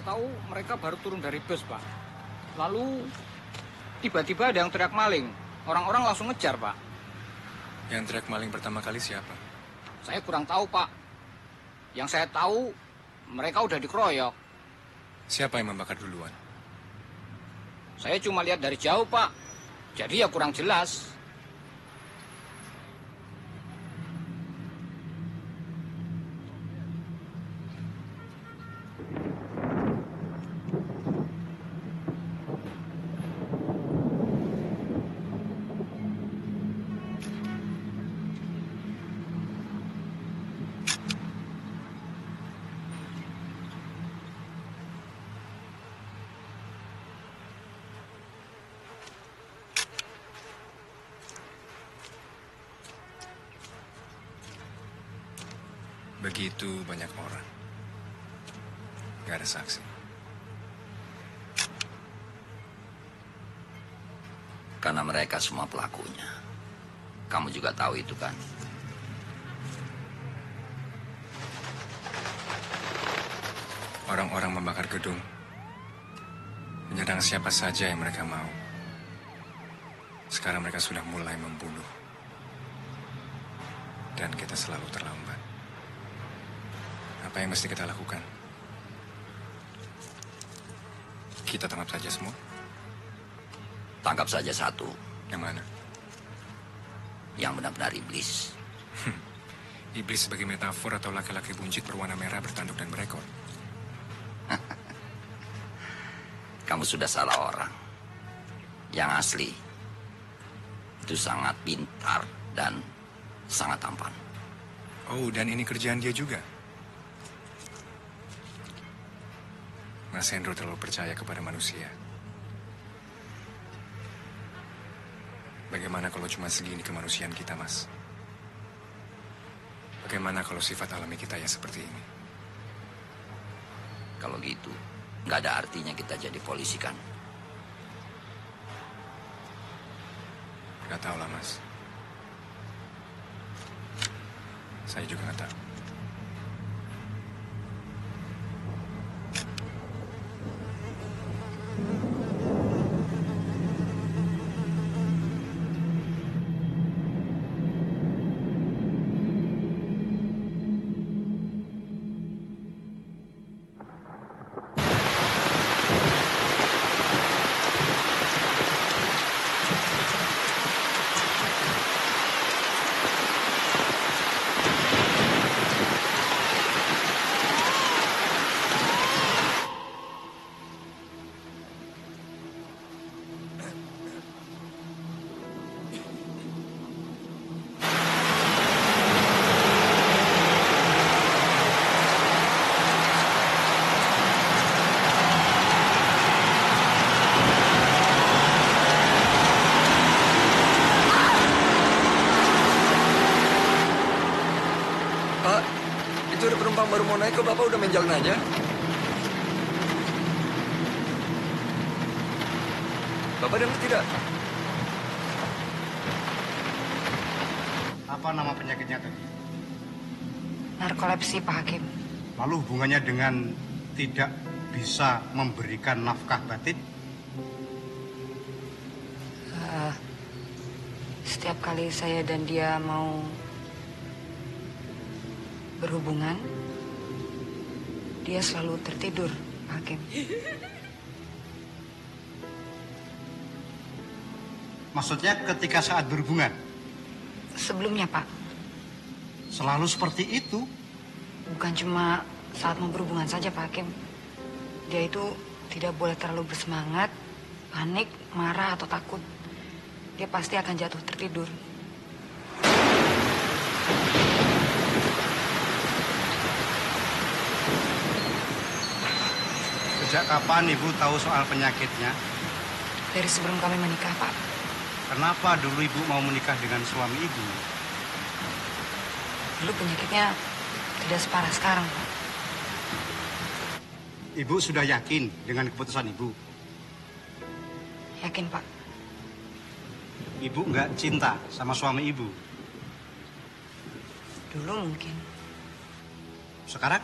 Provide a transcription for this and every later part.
saya tahu mereka baru turun dari bus, Pak. Lalu tiba-tiba ada yang teriak maling. Orang-orang langsung ngejar, Pak. Yang teriak maling pertama kali siapa? Saya kurang tahu, Pak. Yang saya tahu mereka udah dikeroyok. Siapa yang membakar duluan? Saya cuma lihat dari jauh, Pak. Jadi ya kurang jelas. Begitu banyak orang. Gak ada saksi. Karena mereka semua pelakunya. Kamu juga tahu itu kan? Orang-orang membakar gedung. Menyerang siapa saja yang mereka mau. Sekarang mereka sudah mulai membunuh. Dan kita selalu terlambat. Apa yang mesti kita lakukan? Kita tangkap saja semua? Tangkap saja satu. Yang mana? Yang benar-benar iblis. Iblis sebagai metafor atau laki-laki buncit berwarna merah bertanduk dan berekor? Kamu sudah salah orang. Yang asli itu sangat pintar dan sangat tampan. Oh, dan ini kerjaan dia juga? Mas Hendro terlalu percaya kepada manusia. Bagaimana kalau cuma segini kemanusiaan kita, Mas? Bagaimana kalau sifat alami kita ya seperti ini? Kalau gitu, nggak ada artinya kita jadi polisi kan? Nggak tahu lah, Mas. Saya juga nggak tahu. Baru mau naik ke Bapak udah main jalan aja. Bapak dengar tidak? Apa nama penyakitnya tadi? Narkolepsi, Pak Hakim. Lalu hubungannya dengan tidak bisa memberikan nafkah batin? Setiap kali saya dan dia mau berhubungan, dia selalu tertidur, Pak Hakim. Maksudnya ketika saat berhubungan? Sebelumnya, Pak. Selalu seperti itu? Bukan cuma saat mau berhubungan saja, Pak Hakim. Dia itu tidak boleh terlalu bersemangat, panik, marah, atau takut. Dia pasti akan jatuh tertidur. Sejak kapan Ibu tahu soal penyakitnya? Dari sebelum kami menikah, Pak. Kenapa dulu Ibu mau menikah dengan suami Ibu? Dulu penyakitnya tidak separah sekarang, Pak. Ibu sudah yakin dengan keputusan Ibu? Yakin, Pak. Ibu nggak cinta sama suami Ibu? Dulu mungkin. Sekarang?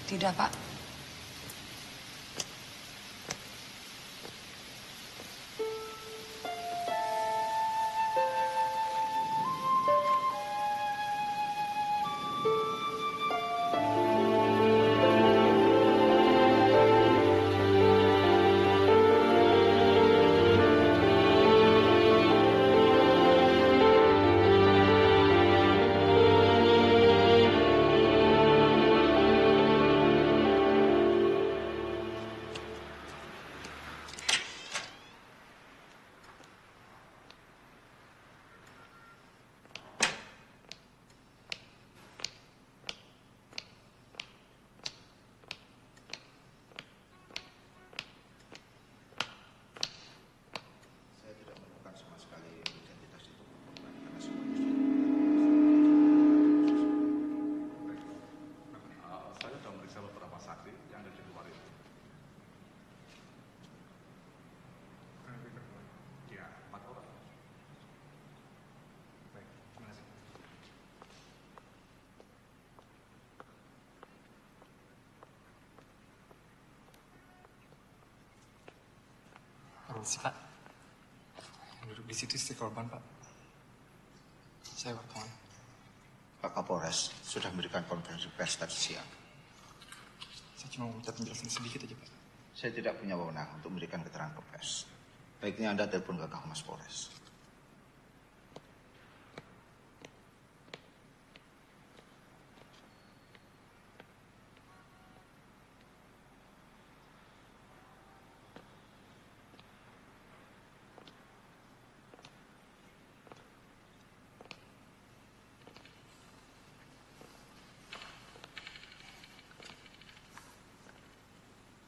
Tidak, Pak. Saya tidak menemukan sama sekali identitas itu karena semuanya Saya sudah memeriksa beberapa saksi yang ada di luar itu. Ya, 4 orang. Baik, terima kasih. Permisi, Pak. Yang duduk di situ istri korban, Pak. Saya wartawan. Pak Kapolres sudah memberikan konferensi pers tadi siang. Saya cuma minta penjelasan sedikit aja, Pak. Saya tidak punya wewenang untuk memberikan keterangan ke pers. Baiknya Anda telepon ke Kak Mas Polres.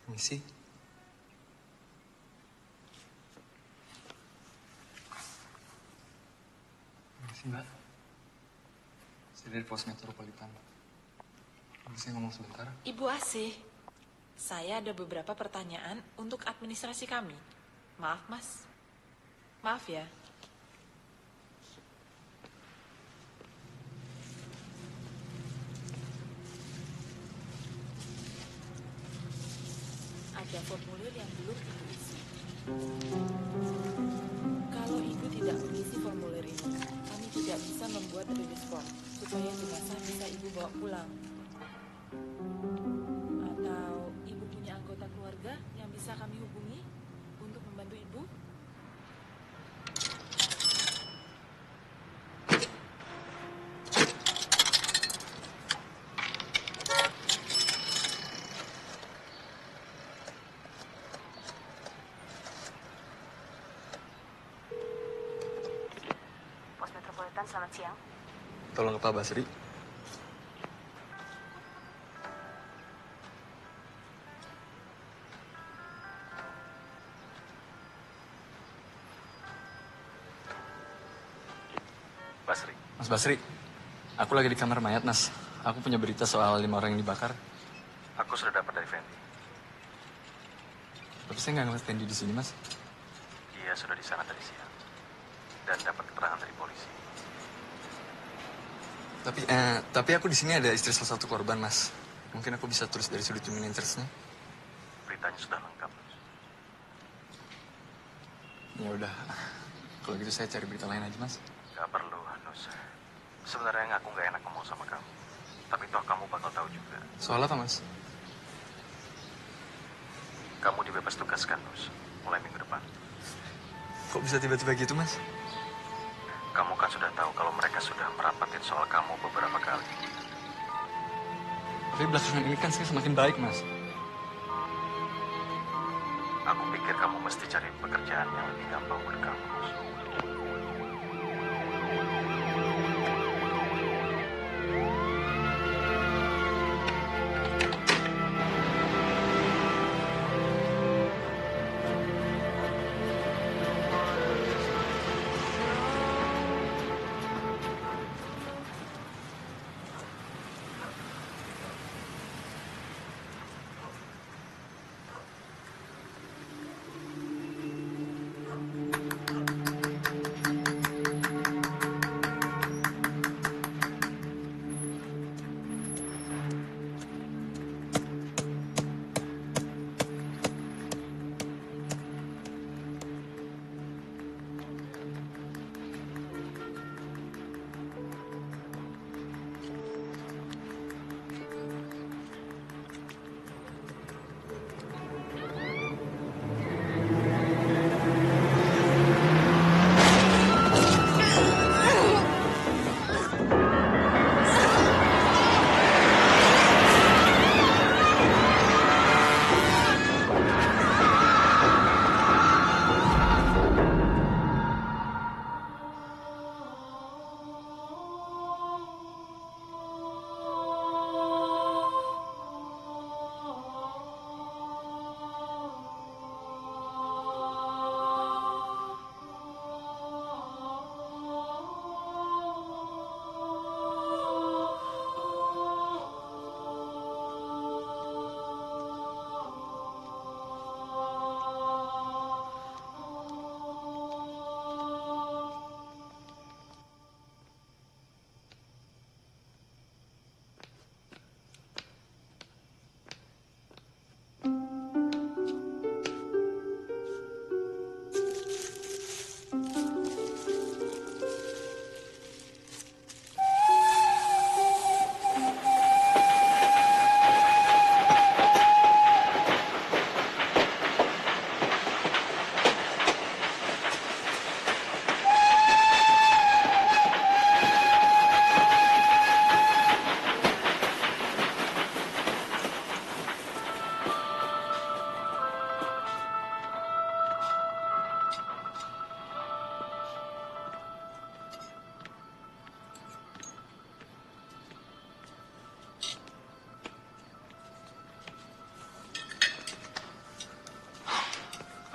Permisi. Permisi, Mbak. Saya dari Pos Metropolitan. Bisa ngomong sebentar? Ibu Asih, saya ada beberapa pertanyaan untuk administrasi kami. Maaf, Mas. Maaf ya. Ada formulir yang belum Ibu isi. Kalau Ibu tidak mengisi formulir ini, kami tidak bisa membuat release form supaya jenazah bisa Ibu bawa pulang. Atau Ibu punya anggota keluarga yang bisa kami hubungi untuk membantu Ibu? Pos Metropolitan, selamat siang. Tolong ke Pak Basri. Basri. Mas Basri, aku lagi di kamar mayat, Mas. Aku punya berita soal 5 orang yang dibakar. Aku sudah dapat dari Fendi. Tapi saya nggak ngeliat Fendi di sini, Mas. Dia sudah di sana tadi siang. Dan dapat keterangan dari polisi. Tapi aku di sini ada istri salah satu korban, Mas. Mungkin aku bisa tulis dari sudut human interest-nya. Beritanya sudah lengkap. Ya udah, kalau gitu saya cari berita lain aja, Mas. Gak perlu, Hanus. Sebenarnya aku gak enak ngomong sama kamu. Tapi toh kamu bakal tahu juga. Soal apa, Mas? Kamu dibebas tugaskan, Nus. Mulai minggu depan. Kok bisa tiba-tiba gitu, Mas? Kamu kan sudah tahu kalau mereka sudah merapatin soal kamu beberapa kali. Tapi belakangan ini kan saya semakin baik, Mas. Aku pikir kamu mesti cari pekerjaan yang lebih gampang buat kamu, Nus.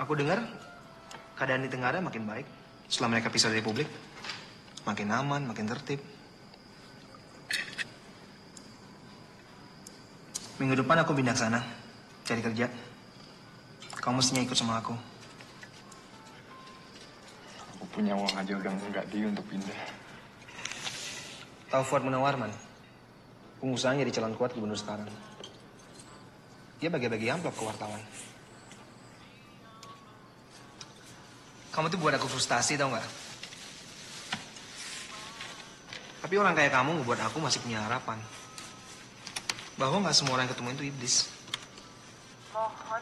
Aku dengar keadaan di Tenggara makin baik setelah mereka pisah dari publik. Makin aman, makin tertib. Minggu depan aku pindah ke sana, cari kerja. Kamu mestinya ikut sama aku. Aku punya uang aja udah nggak di untuk pindah. Tahu Fuad Munawwarman? Pengusaha jadi calon kuat gubernur sekarang. Dia bagi-bagi amplop ke wartawan. Kamu tuh buat aku frustasi, tau nggak? Tapi orang kayak kamu ngebuat aku masih punya harapan. Bahwa nggak semua orang yang ketemu itu iblis. Mohon.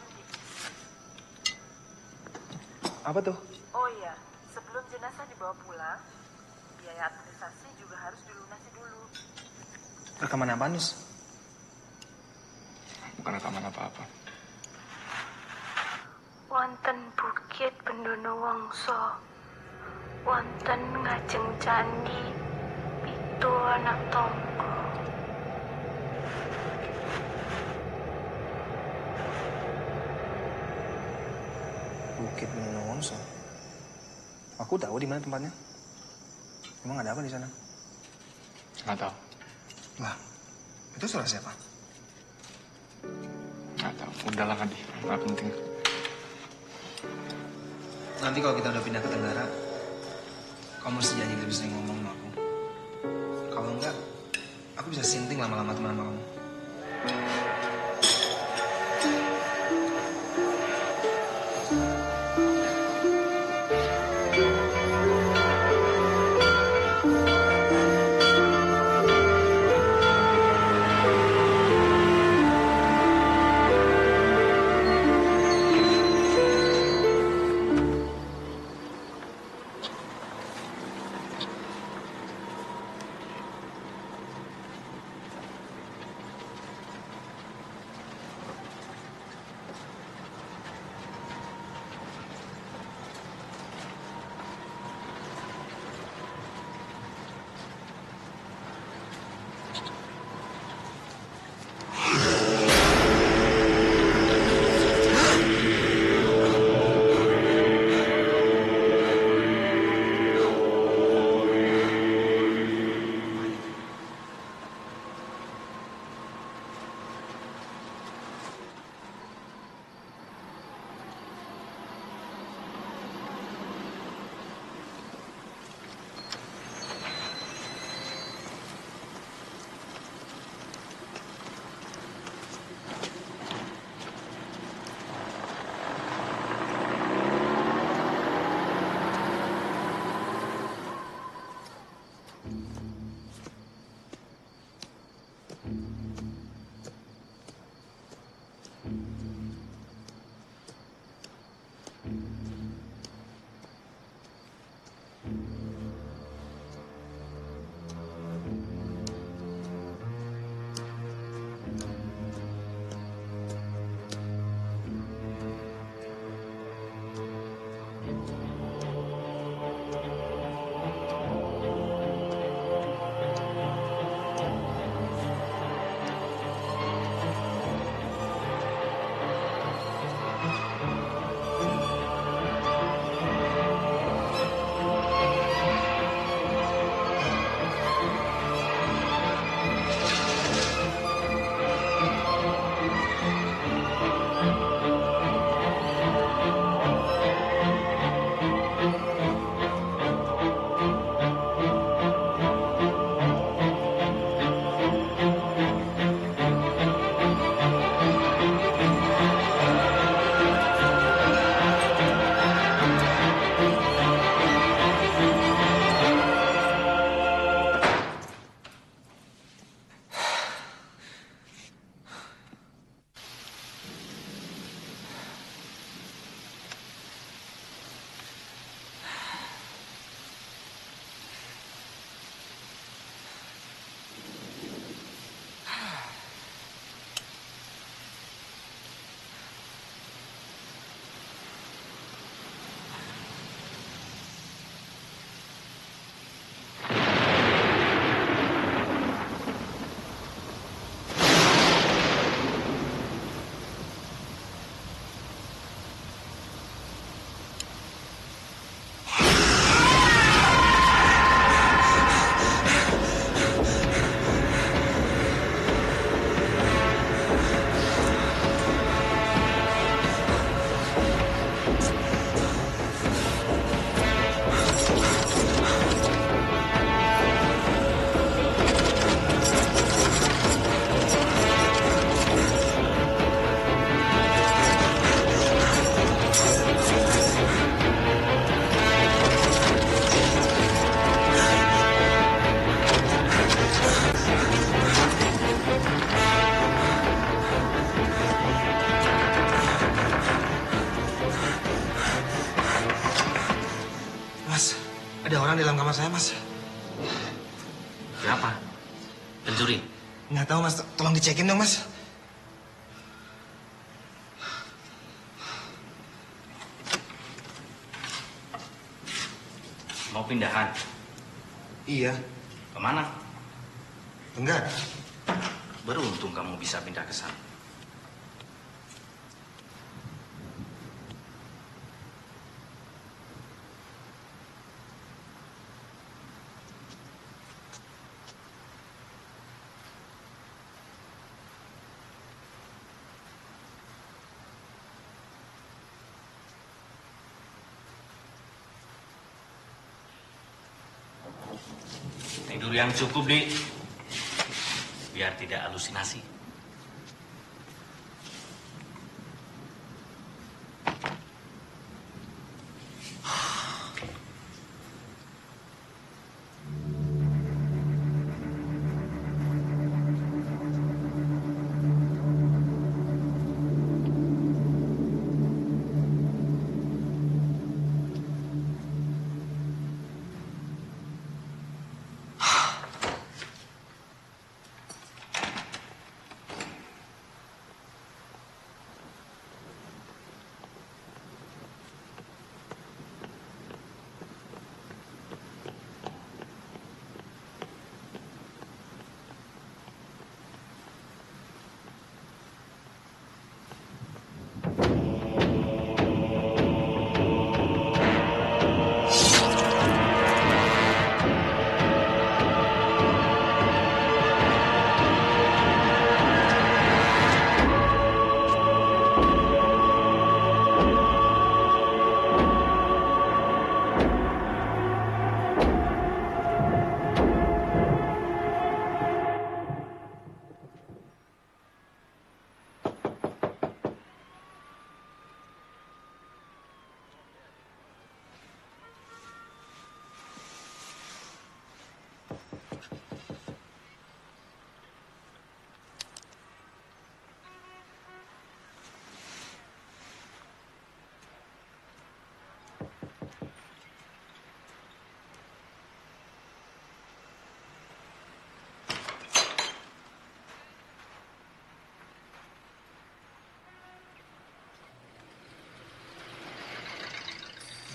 Apa tuh? Oh iya, sebelum jenazah dibawa pulang, biaya administrasi juga harus dilunasi dulu. Rekaman apa, Nus? Bukan rekaman apa-apa. Wonten bukit Pendono Wongso, wonten ngajeng candi, itu anak tonggo. Bukit Pendono Wongso. Aku tahu di mana tempatnya. Emang ada apa di sana? Nggak tahu. Lah, itu suara siapa? Nggak tahu. Udahlah Adi, nggak penting. Nanti kalau kita udah pindah ke Tenggara, kamu mesti janji lebih sering ngomong sama aku. Kalau enggak, aku bisa sinting lama-lama teman sama kamu. orang di dalam kamar saya, Mas. Siapa? Pencuri? Nggak tahu, Mas. Tolong dicekin dong, Mas. Mau pindahan? Iya. Kemana? Enggak. Beruntung kamu bisa pindah ke sana. Tidur yang cukup, Dik. Biar tidak halusinasi.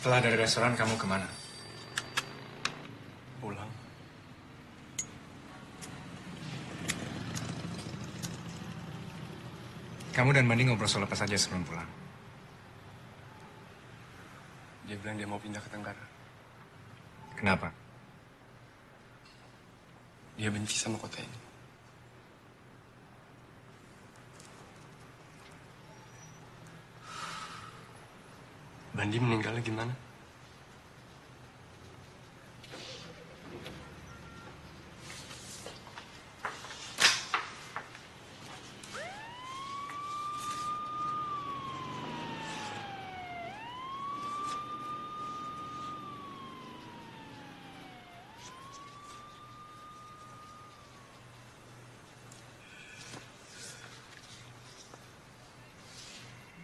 Setelah dari restoran, kamu kemana? Pulang. Kamu dan Mandi ngobrol soal apa saja sebelum pulang? Dia bilang dia mau pindah ke Tenggara. Kenapa? Dia benci sama kota ini. Bandi meninggalnya gimana?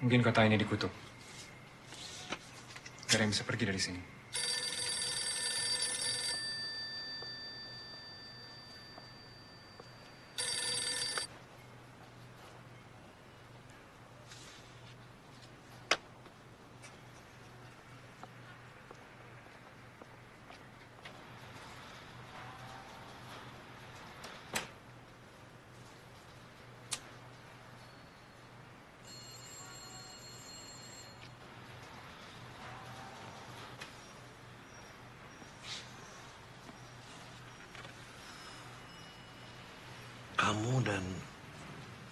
Mungkin kota ini dikutuk. Gak ada yang bisa pergi dari sini. Kamu dan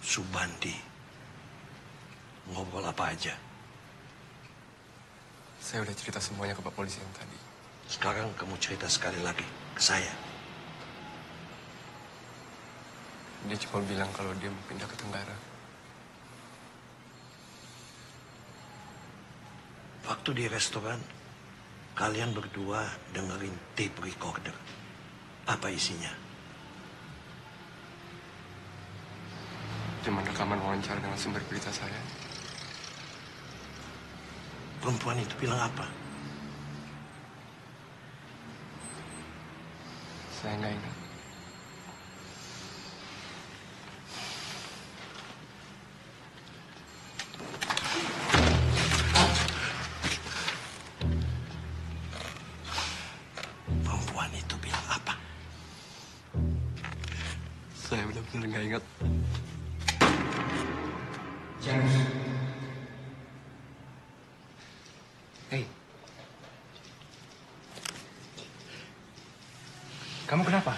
Subandi ngobrol apa aja? Saya udah cerita semuanya ke Pak Polisi yang tadi. Sekarang kamu cerita sekali lagi ke saya. Dia cuma bilang kalau dia mau pindah ke Tenggara. Waktu di restoran, kalian berdua dengerin tape recorder. Apa isinya? Cuma rekaman wawancara dengan sumber berita saya. Perempuan itu bilang apa? Saya nggak ingat. Perempuan itu bilang apa? Saya benar-benar nggak ingat. Hei. Kamu kenapa?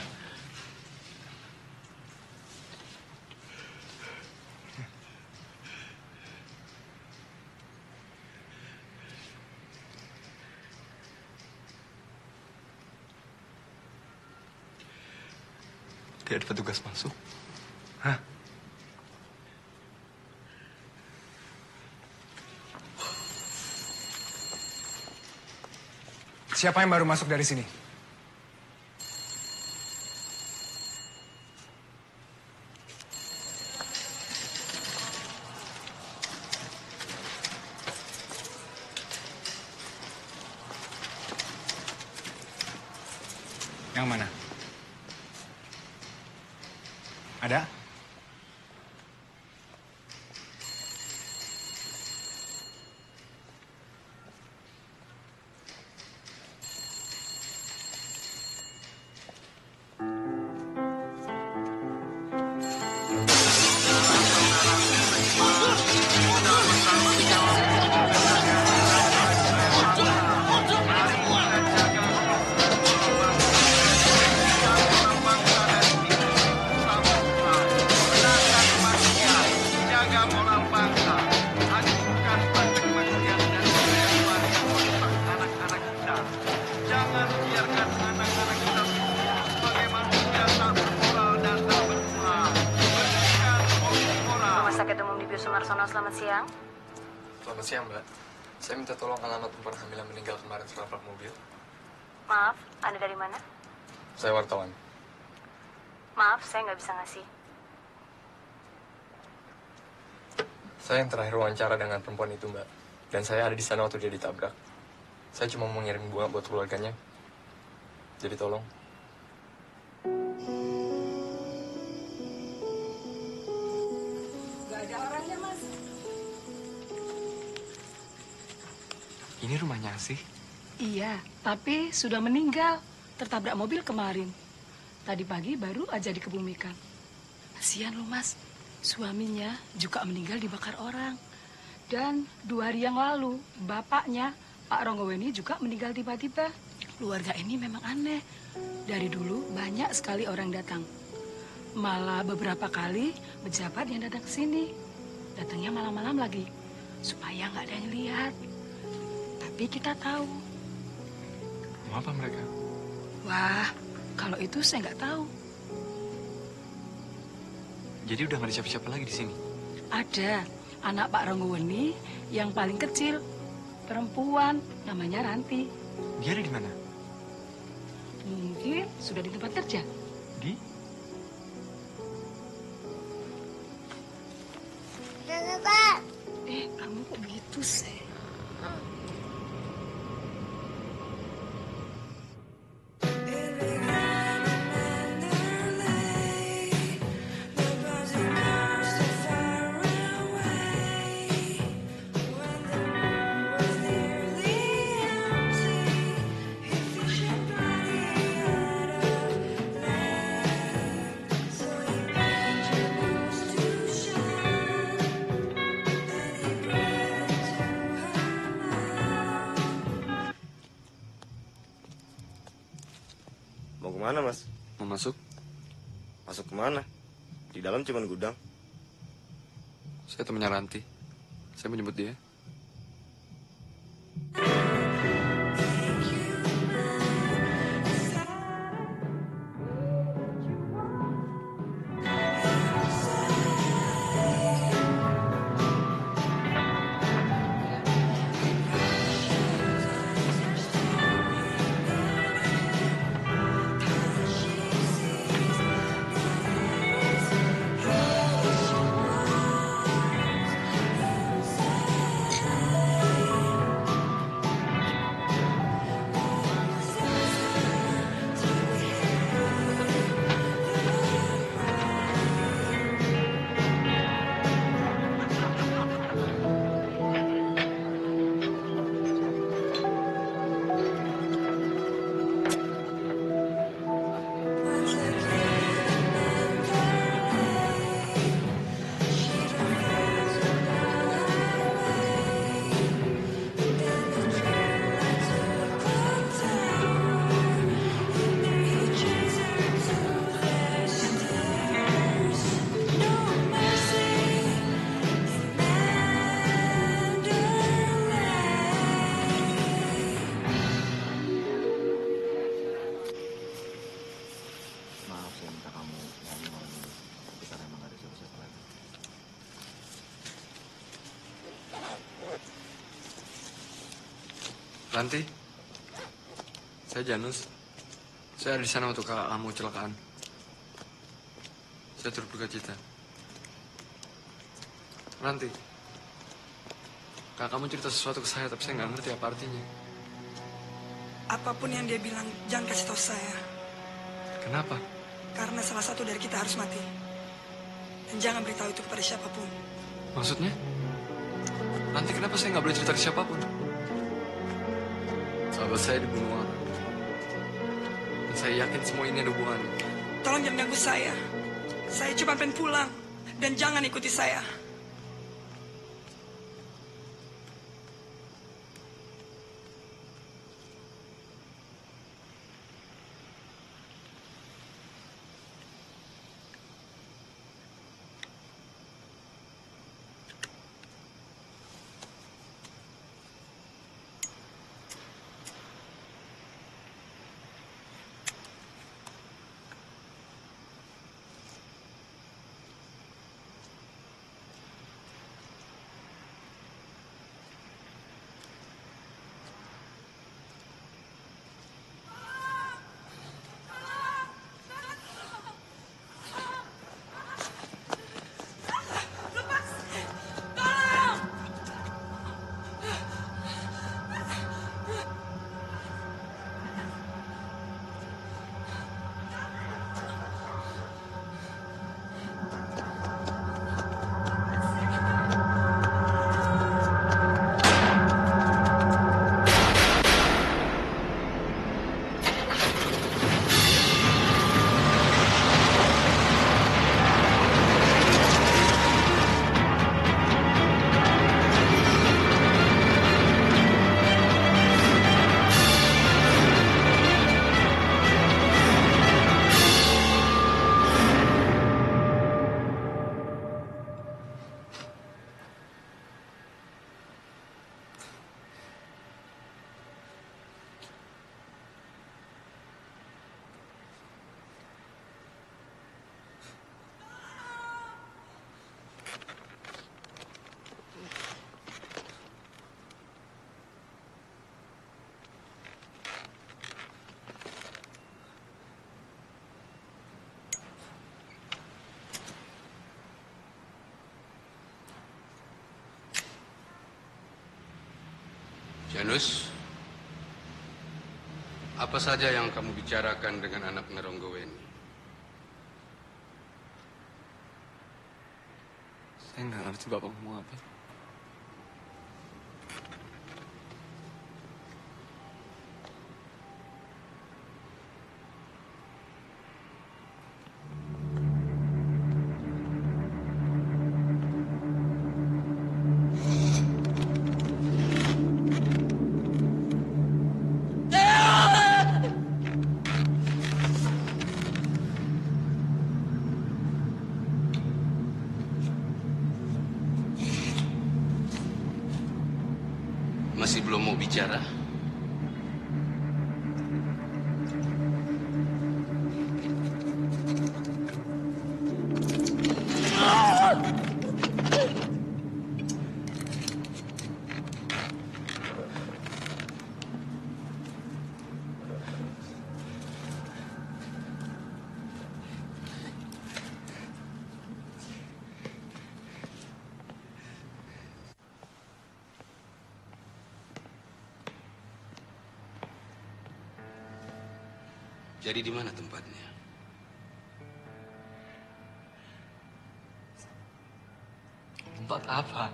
Dia ada petugas masuk. Hah? Siapa yang baru masuk dari sini? Yang mana? Ada? Rumah Sakit Umum di Sumarsono, selamat siang. Selamat siang, Mbak. Saya minta tolong alamat perempuan hamil yang meninggal kemarin setelah mobil. Maaf, Anda dari mana? Saya wartawan. Maaf, saya nggak bisa ngasih. Saya yang terakhir wawancara dengan perempuan itu, Mbak. Dan saya ada di sana waktu dia ditabrak. Saya cuma mau ngirim bunga buat keluarganya. Jadi tolong. Gak ada orangnya, Mas. Ini rumahnya Asih. Iya, tapi sudah meninggal. Tertabrak mobil kemarin. Tadi pagi baru aja dikebumikan. Kasihan loh, Mas. Suaminya juga meninggal dibakar orang. Dan 2 hari yang lalu, bapaknya, Pak Ronggoweni juga meninggal tiba-tiba. Keluarga ini memang aneh. Dari dulu banyak sekali orang datang. Malah beberapa kali pejabat yang datang ke sini. Datangnya malam-malam lagi. Supaya nggak ada yang lihat. Tapi kita tahu. Mau apa mereka? Wah, kalau itu saya nggak tahu. Jadi udah nggak ada siapa-siapa lagi di sini? Ada anak Pak Ronggoweni yang paling kecil, perempuan, namanya Ranti. Dia ada di mana? Mungkin sudah di tempat kerja. Di? Kamu kok begitu sih? Mau kemana, Mas? Mau masuk? Masuk kemana? Di dalam cuma gudang. Saya temannya Ranti. Saya mau jemput dia. Ranti, saya Janus. Saya ada di sana waktu kakak kamu kecelakaan. Saya turut berduka cita. Ranti, kakak kamu cerita sesuatu ke saya, tapi saya nggak ngerti apa artinya. Apapun yang dia bilang, jangan kasih tahu saya. Kenapa? Karena salah satu dari kita harus mati. Dan jangan beritahu itu kepada siapapun. Maksudnya? Nanti kenapa saya nggak boleh cerita ke siapapun? Sahabat saya dibunuh orang. Dan saya yakin semua ini ada hubungannya. Tolong jangan ganggu saya. Saya cuma pengen pulang. Dan jangan ikuti saya. Janus, apa saja yang kamu bicarakan dengan anak Neronggoweni? Saya nggak ngerti Bapak ngomong apa. Masih belum mau bicara? Jadi di mana tempatnya? Tempat apa?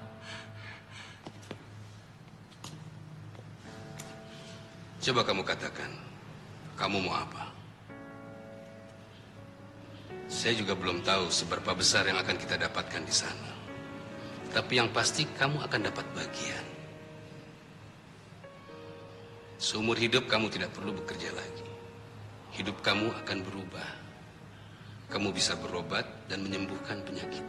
Coba kamu katakan, kamu mau apa? Saya juga belum tahu seberapa besar yang akan kita dapatkan di sana. Tapi yang pasti kamu akan dapat bagian. Seumur hidup kamu tidak perlu bekerja lagi. Hidup kamu akan berubah. Kamu bisa berobat dan menyembuhkan penyakit.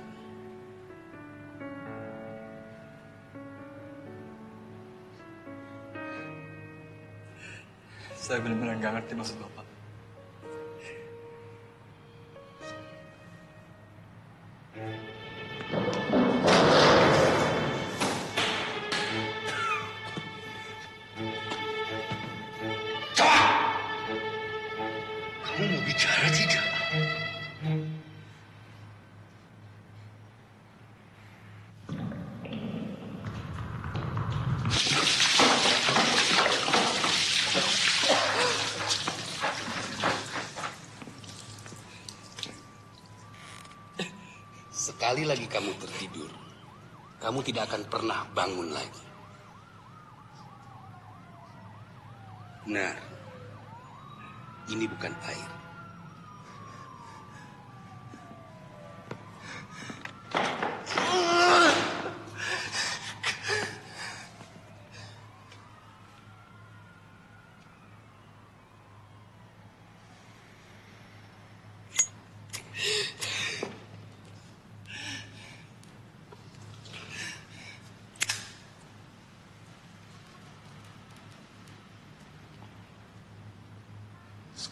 Saya benar-benar nggak ngerti maksud Bapak. sekali lagi kamu tertidur, kamu tidak akan pernah bangun lagi. Benar, ini bukan air.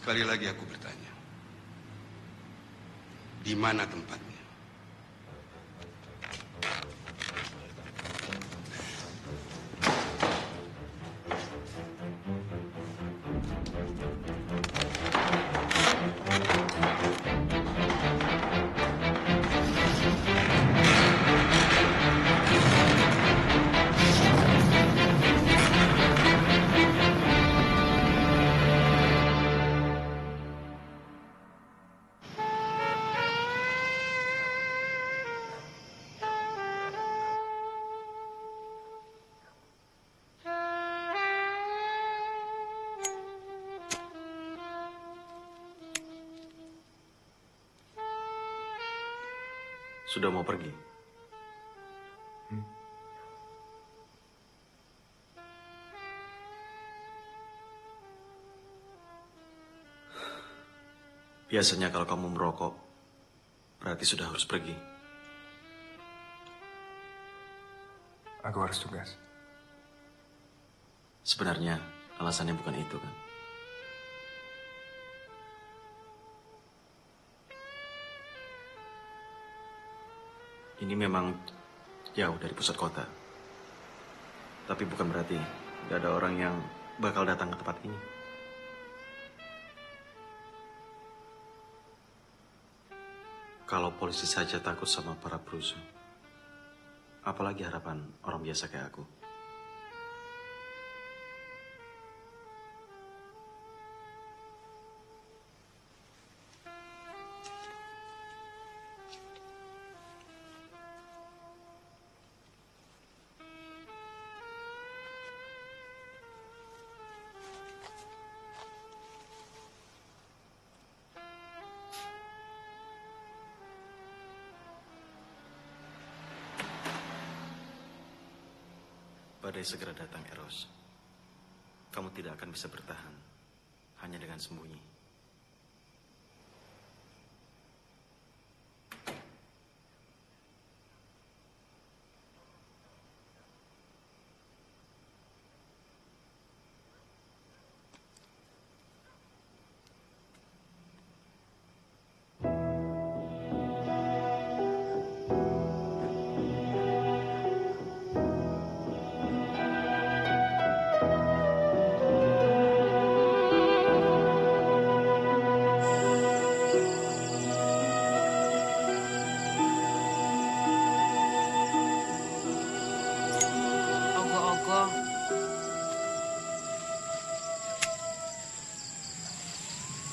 Sekali lagi aku bertanya, di mana tempatnya? Sudah mau pergi? Biasanya kalau kamu merokok, berarti sudah harus pergi. Aku harus tugas. Sebenarnya alasannya bukan itu kan? Ini memang jauh dari pusat kota. Tapi bukan berarti tidak ada orang yang bakal datang ke tempat ini. Kalau polisi saja takut sama para perusuh, apalagi harapan orang biasa kayak aku. Badai segera datang, Eros. Kamu tidak akan bisa bertahan hanya dengan sembunyi.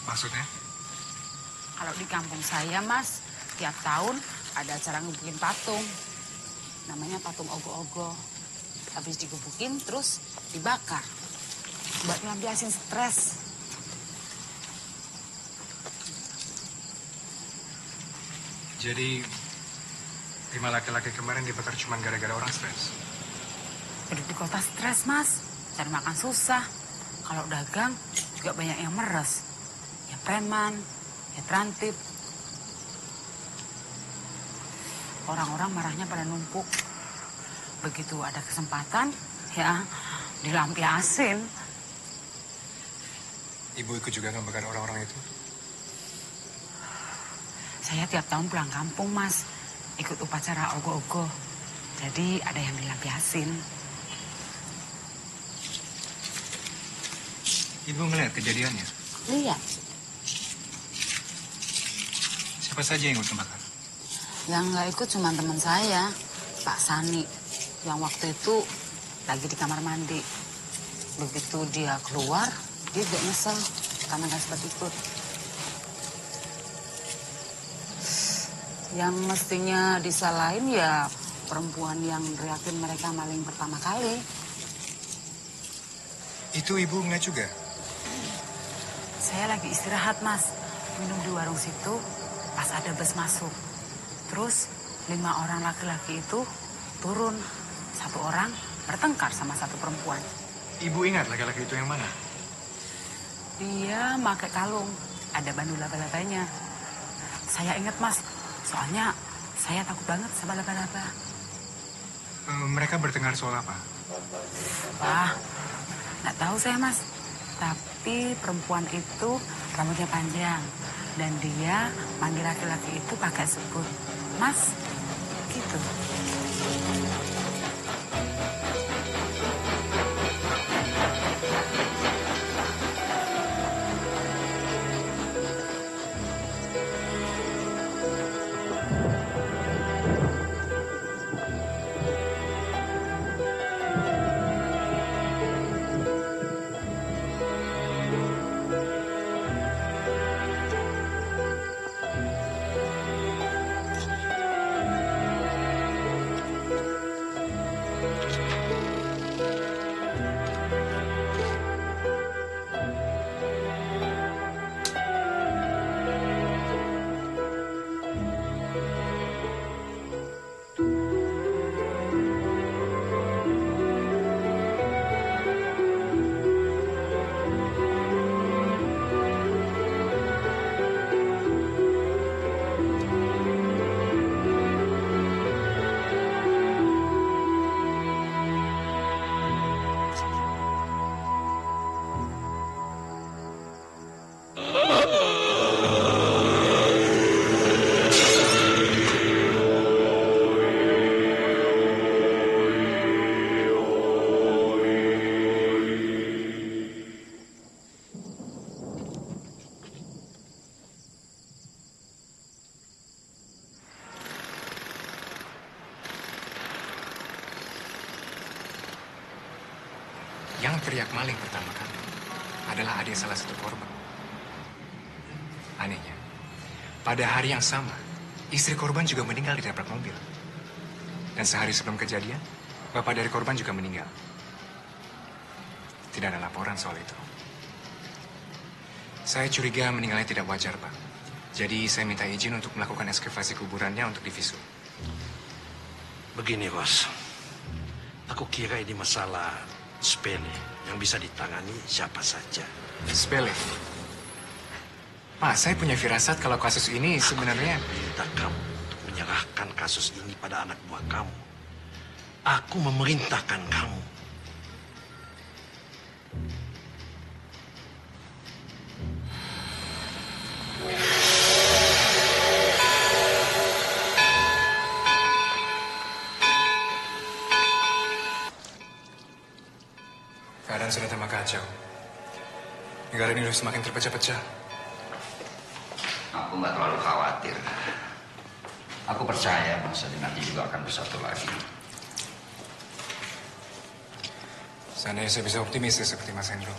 Maksudnya? Kalau di kampung saya, Mas, tiap tahun ada acara ngebukin patung. Namanya patung ogo-ogo. Habis digebukin, terus dibakar. Buat ngelampiasin stres. Jadi, 5 laki-laki kemarin dibakar cuma gara-gara orang stres? Hidup di kota stres, Mas. Cari makan susah. Kalau dagang, juga banyak yang meres. Ya preman, ya trantip. Orang-orang marahnya pada numpuk. Begitu ada kesempatan, ya dilampiasin. Ibu ikut juga ngebakar orang-orang itu? Saya tiap tahun pulang kampung, Mas. Ikut upacara ogo-ogo. Jadi ada yang dilampiasin. Ibu ngeliat kejadiannya? Lihat. Siapa saja yang ikut ngebakar? Yang nggak ikut cuma teman saya, Pak Sani. Yang waktu itu lagi di kamar mandi. Begitu dia keluar, dia juga nyesel karena nggak sempat ikut. Yang mestinya disalahin ya perempuan yang teriakin mereka maling pertama kali. Itu ibu ngeliat juga? Saya lagi istirahat, Mas. Minum di warung situ, pas ada bus masuk. Terus 5 orang laki-laki itu turun. 1 orang bertengkar sama 1 perempuan. Ibu ingat laki-laki itu yang mana? Dia pakai kalung, ada bandu laba-labanya. Saya ingat, Mas, soalnya saya takut banget sama laba-laba. Mereka bertengkar soal apa? Wah, nggak tahu saya, Mas. Tapi perempuan itu rambutnya panjang. Dan dia manggil laki-laki itu pakai sebut. Mas, gitu. Yang teriak maling pertama kali adalah adik salah satu korban. Anehnya, pada hari yang sama, istri korban juga meninggal ditabrak mobil. Dan sehari sebelum kejadian, bapak dari korban juga meninggal. Tidak ada laporan soal itu. Saya curiga meninggalnya tidak wajar, Pak. Jadi saya minta izin untuk melakukan ekskavasi kuburannya untuk divisum. Begini, Bos. Aku kira ini masalah sepele yang bisa ditangani siapa saja. Sepele? Pak, saya punya firasat kalau kasus ini sebenarnya... Minta kamu untuk menyerahkan kasus ini pada anak buah kamu. Aku memerintahkan kamu. Keadaan sudah tambah kacau. Negara ini sudah semakin terpecah-pecah. Aku nggak terlalu khawatir. Aku percaya bangsa ini nanti juga akan bersatu lagi. Seandainya saya bisa optimis seperti Mas Hendro.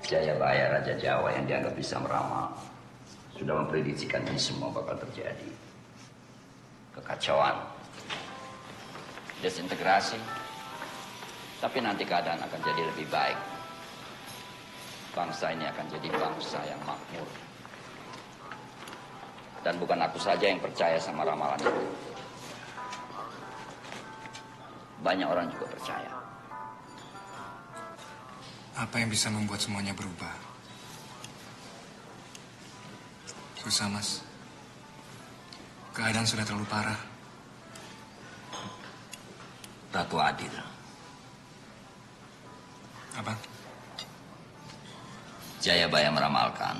Jayabaya Raja Jawa yang dianggap bisa meramal sudah memprediksikan ini semua bakal terjadi. Kekacauan, desintegrasi, tapi nanti keadaan akan jadi lebih baik. Bangsa ini akan jadi bangsa yang makmur. Dan bukan aku saja yang percaya sama ramalan itu. Banyak orang juga percaya. Apa yang bisa membuat semuanya berubah? Susah, Mas. Keadaan sudah terlalu parah. Ratu Adil. Apa? Jayabaya meramalkan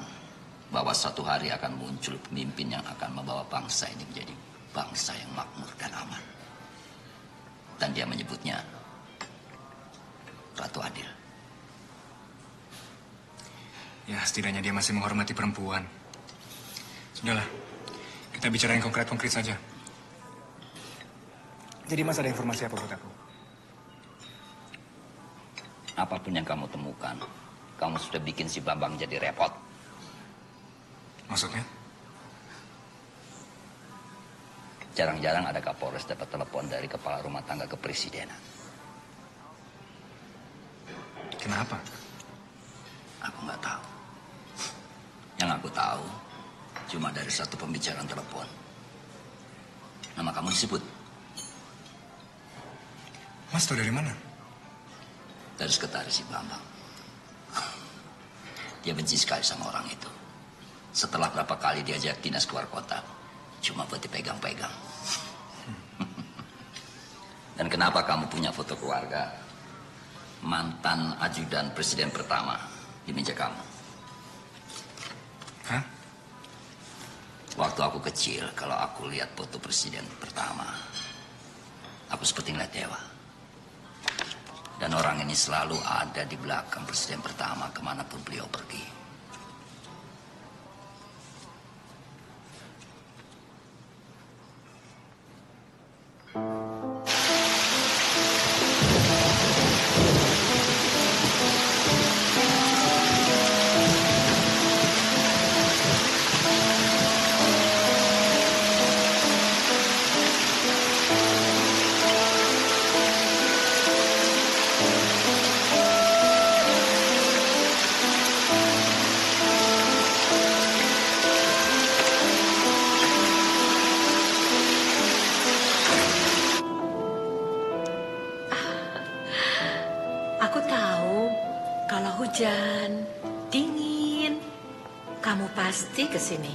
bahwa suatu hari akan muncul pemimpin yang akan membawa bangsa ini menjadi bangsa yang makmur dan aman. Dan dia menyebutnya Ratu Adil. Ya, setidaknya dia masih menghormati perempuan. Sudahlah, kita bicara yang konkret-konkret saja. Jadi Mas ada informasi apa buat aku? Apapun yang kamu temukan, kamu sudah bikin si Bambang jadi repot. Maksudnya? Jarang-jarang ada Kapolres dapat telepon dari kepala rumah tangga kepresidenan. Kenapa? Aku nggak tahu. Yang aku tahu cuma dari satu pembicaraan telepon. Nama kamu disebut. Mas tahu dari mana? Dari sekretaris si Bambang. Dia benci sekali sama orang itu. Setelah berapa kali diajak dinas keluar kota, cuma buat dipegang-pegang. Dan kenapa kamu punya foto keluarga mantan ajudan presiden pertama di meja kamu? Hah? Waktu aku kecil, kalau aku lihat foto presiden pertama, aku seperti ngeliat dewa. Dan orang ini selalu ada di belakang presiden pertama kemanapun beliau pergi. Aku tahu kalau hujan, dingin, kamu pasti kesini.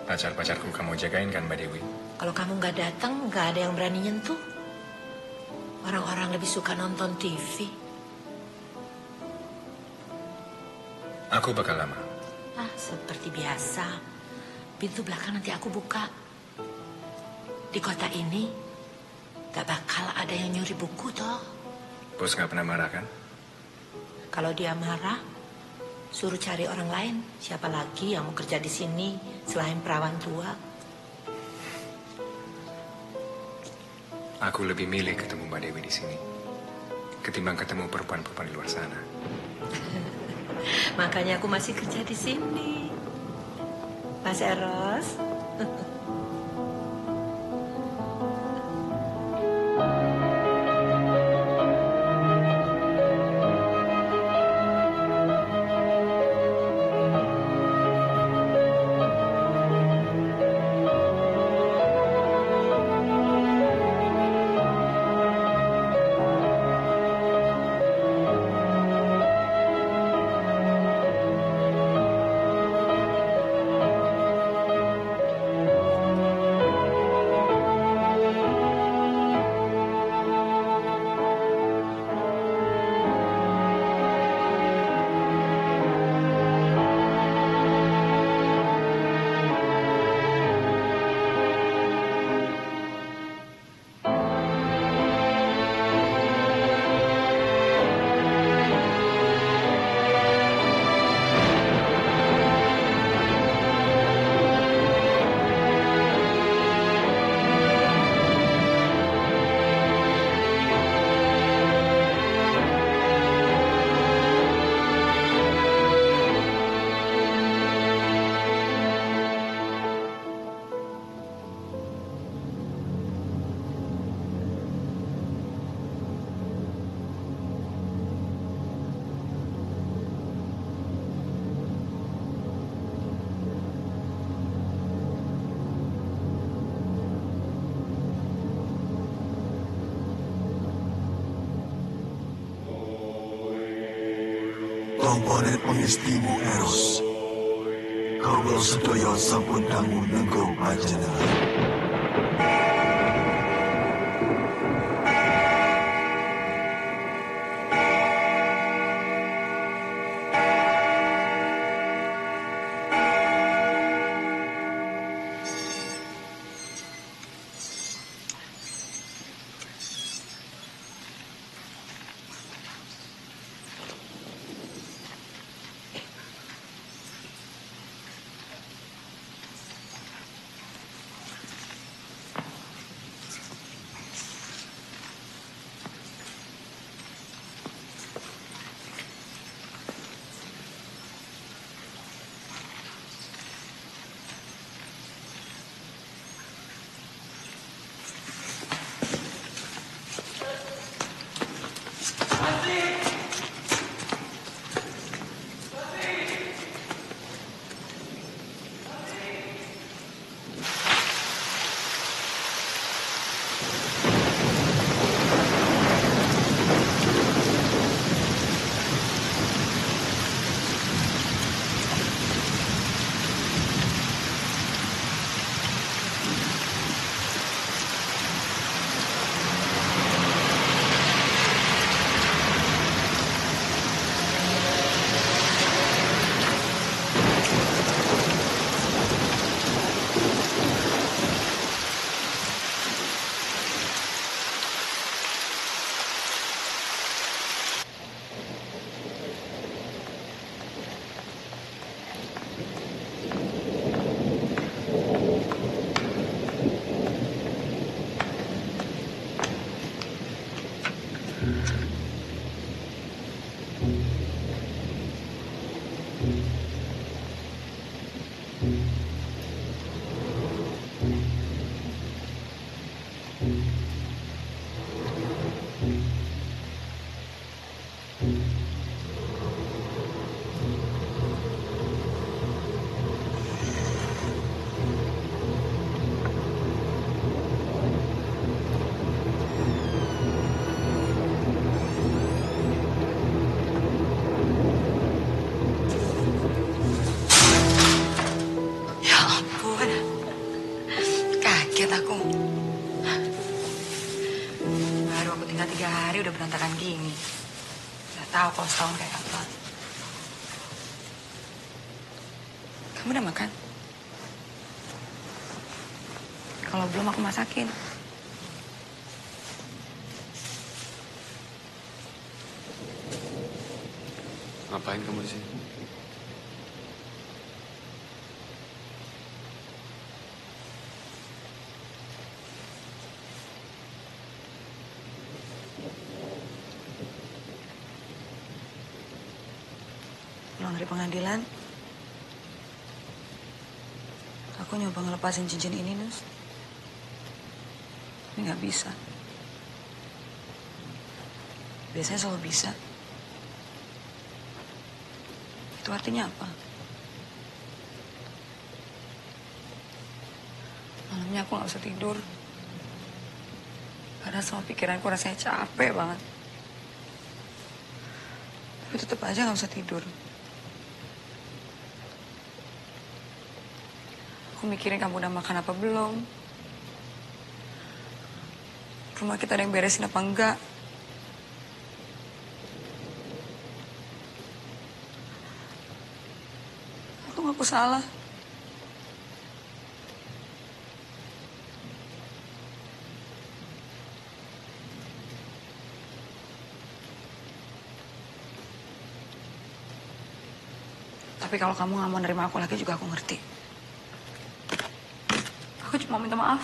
Pacar-pacarku kamu jagain kan, Mbak Dewi? Kalau kamu nggak datang, nggak ada yang berani nyentuh. Orang-orang lebih suka nonton TV. Aku bakal lama. Ah, seperti biasa. Pintu belakang nanti aku buka. Di kota ini, gak bakal ada yang nyuri buku toh. Bos gak pernah marah kan? Kalau dia marah, suruh cari orang lain. Siapa lagi yang mau kerja di sini selain perawan tua? Aku lebih milih ketemu Mbak Dewi di sini ketimbang ketemu perempuan-perempuan di luar sana. Makanya aku masih kerja di sini, Mas Eros. Komponen pengestimu Eros. Kawula sedaya sampun dangu nenggo panjenengan. Ya ampun, kaget aku. Baru aku tinggal 3 hari udah berantakan gini. Gak tahu kalau setahun kayak apa. Kamu udah makan? Kalau belum aku masakin. Ngapain kamu di sini? Pulang dari pengadilan, aku nyoba ngelepasin cincin ini, Nus. Ini nggak bisa. Biasanya selalu bisa. Itu artinya apa? Malamnya aku nggak bisa tidur. Karena semua pikiranku rasanya capek banget. Tapi tetap aja nggak bisa tidur. Aku mikirin kamu udah makan apa belum. Rumah kita ada yang beresin apa enggak. Aku ngaku salah. Tapi kalau kamu nggak mau nerima aku lagi juga aku ngerti. Aku cuma minta maaf.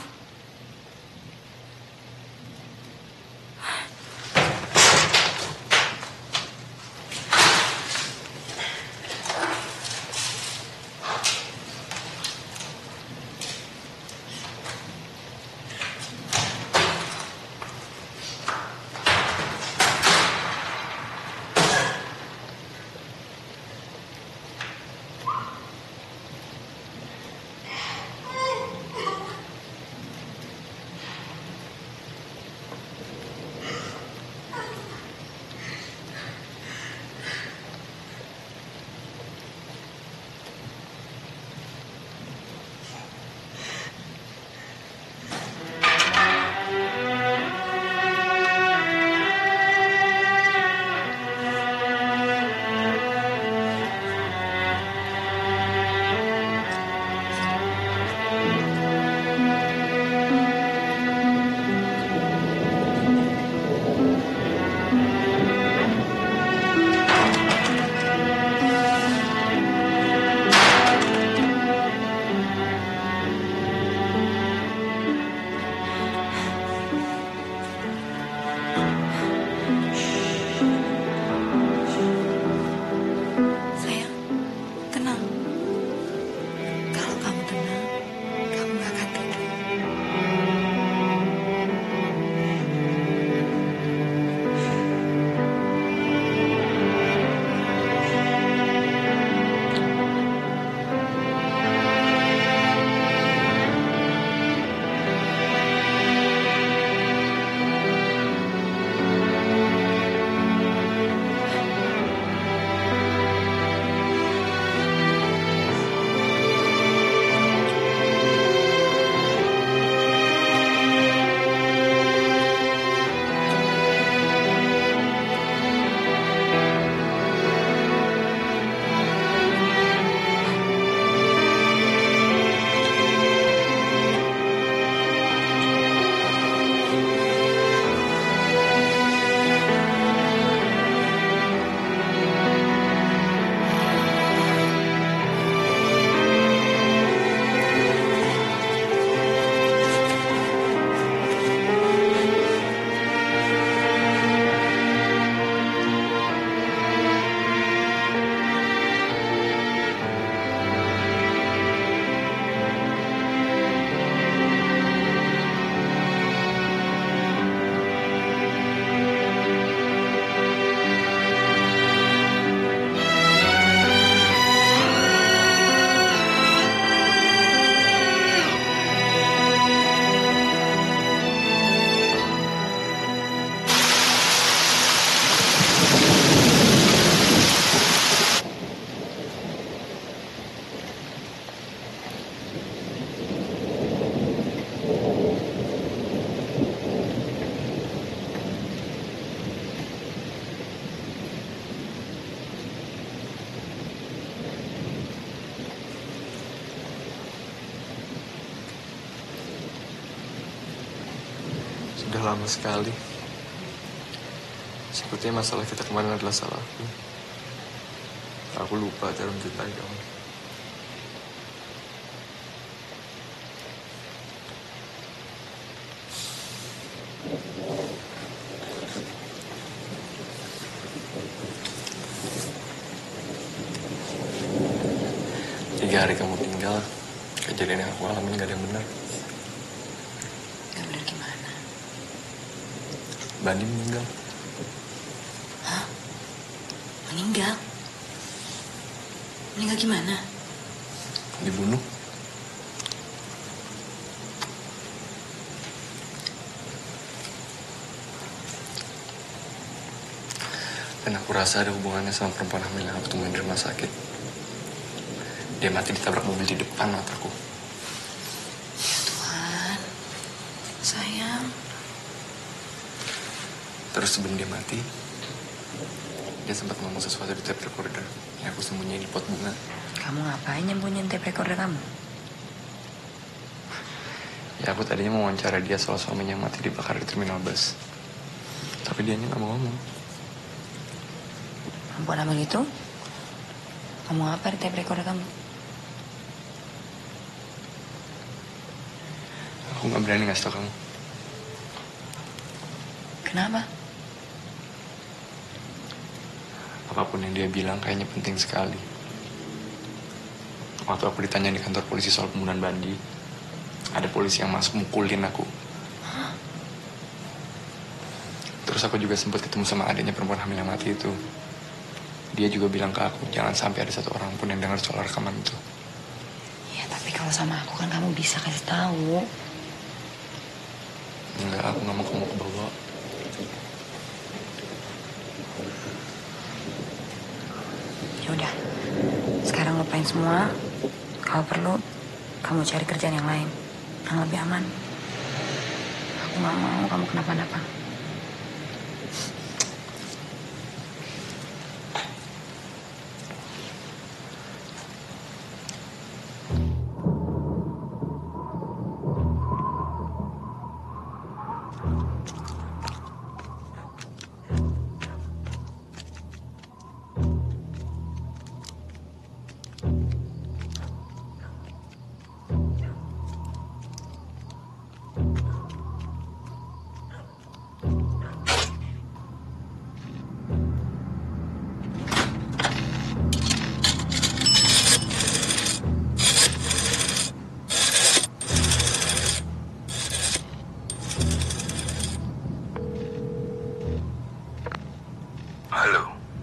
Udah lama sekali. Sepertinya masalah kita kemarin adalah salahku. Aku lupa cara mencintai kamu. Tiga hari kamu tinggal, kejadian yang aku alamin gak ada yang benar. Gak benar gimana? Bandi meninggal. Hah? Meninggal? Meninggal gimana? Dibunuh. Dan aku rasa ada hubungannya sama perempuan hamil yang aku temuin di rumah sakit. Dia mati ditabrak mobil di depan mataku. Ya Tuhan, sayang. Terus sebelum dia mati, dia sempat ngomong sesuatu di tape recorder yang aku sembunyiin di pot bunga. Kamu ngapain nyembunyiin tape recorder kamu? Ya aku tadinya mau wawancara dia soal suaminya yang mati dibakar di terminal bus. Tapi dianya nggak mau ngomong. Perempuan hamil itu? Kamu apa di tape recorder kamu? Aku nggak berani ngasih tau kamu. Kenapa? Apapun yang dia bilang kayaknya penting sekali. Waktu aku ditanya di kantor polisi soal pembunuhan Bandi, ada polisi yang masuk mukulin aku. Terus aku juga sempat ketemu sama adiknya perempuan hamil yang mati itu. Dia juga bilang ke aku, jangan sampai ada satu orang pun yang dengar soal rekaman itu. Ya, tapi kalau sama aku kan kamu bisa kasih tahu. Enggak, aku nggak mau kamu kebawa. Ya udah, sekarang lupain semua. Kalau perlu, kamu cari kerjaan yang lain, yang lebih aman. Aku nggak mau kamu kenapa-napa.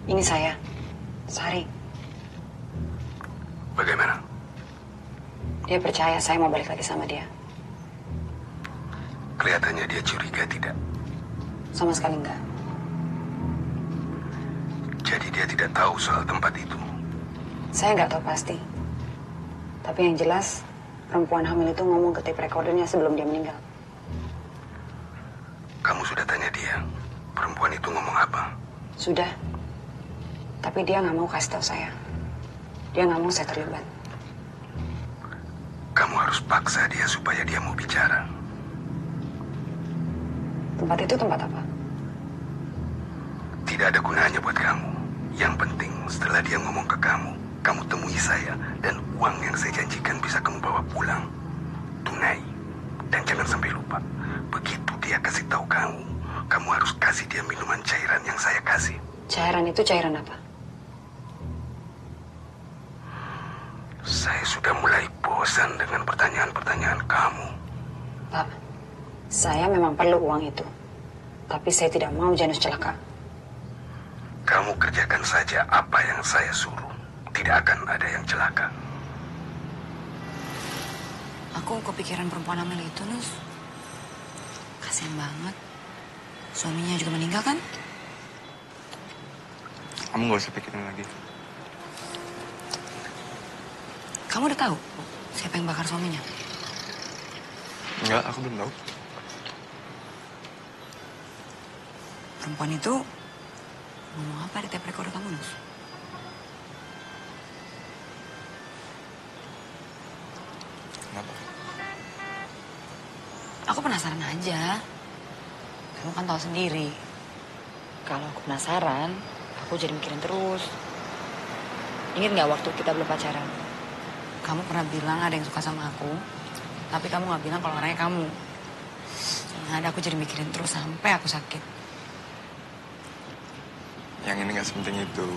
Ini saya, Sari. Bagaimana? Dia percaya saya mau balik lagi sama dia. Kelihatannya dia curiga, tidak? Sama sekali enggak. Jadi dia tidak tahu soal tempat itu? Saya nggak tahu pasti. Tapi yang jelas, perempuan hamil itu ngomong ke tape recordernya sebelum dia meninggal. Kamu sudah tanya dia, perempuan itu ngomong apa? Sudah. Tapi dia nggak mau kasih tahu saya. Dia nggak mau saya terlibat. Kamu harus paksa dia supaya dia mau bicara. Tempat itu tempat apa? Tidak ada gunanya buat kamu. Yang penting setelah dia ngomong ke kamu, kamu temui saya dan uang yang saya janjikan bisa kamu bawa pulang. Tunai. Dan jangan sampai lupa, begitu dia kasih tahu kamu, kamu harus kasih dia minuman cairan yang saya kasih. Cairan itu cairan apa? Saya sudah mulai bosan dengan pertanyaan-pertanyaan kamu. Pak, saya memang perlu uang itu. Tapi saya tidak mau Janus celaka. Kamu kerjakan saja apa yang saya suruh. Tidak akan ada yang celaka. Aku kepikiran perempuan hamil itu, Nus. Kasian banget. Suaminya juga meninggal, kan? Kamu gak usah pikirin lagi. Kamu udah tahu siapa yang bakar suaminya? Enggak, aku belum tahu. Perempuan itu ngomong apa di tape recorder kamu, Nus? Kenapa? Aku penasaran aja. Kamu kan tahu sendiri. Kalau aku penasaran, aku jadi mikirin terus. Ingat nggak waktu kita belum pacaran? Kamu pernah bilang ada yang suka sama aku, tapi kamu nggak bilang kalau orangnya kamu. Yang ada aku jadi mikirin terus sampai aku sakit. Yang ini nggak sepenting itu.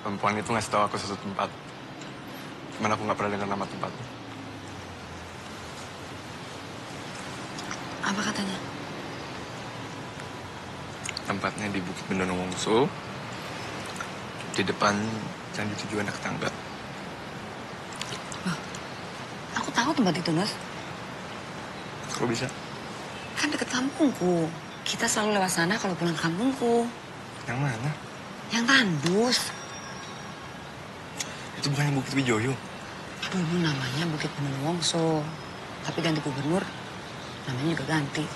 Perempuan itu ngasih tahu aku satu tempat. Cuman aku nggak pernah dengar nama tempatnya. Apa katanya? Tempatnya di Bukit Bendunungso, di depan Candi 7 Anak Tangga. Aku tahu tempat itu, Nus. Kok bisa? Kan deket kampungku. Kita selalu lewat sana kalau pulang kampungku. Yang mana? Yang Tandus. Itu bukannya Bukit Wijoyo? Dulu namanya Bukit Bendunungso. Tapi ganti gubernur, namanya juga ganti.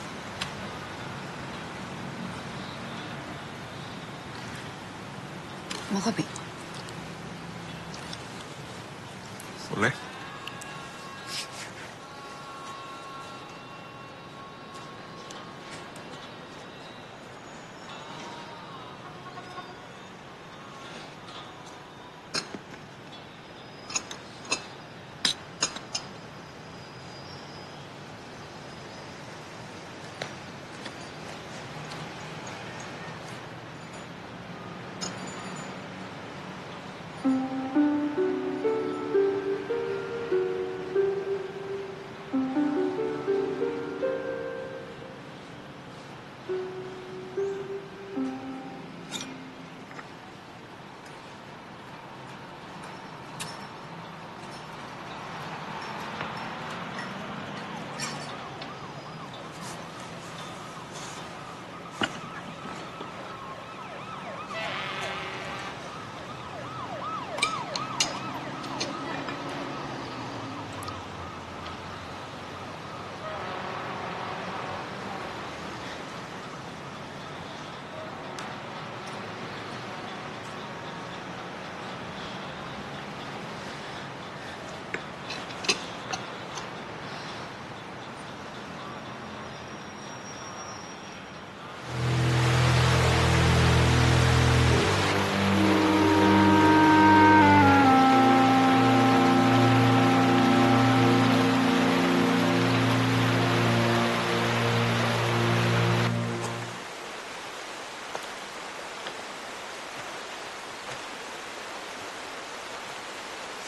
Mau kopi? Boleh.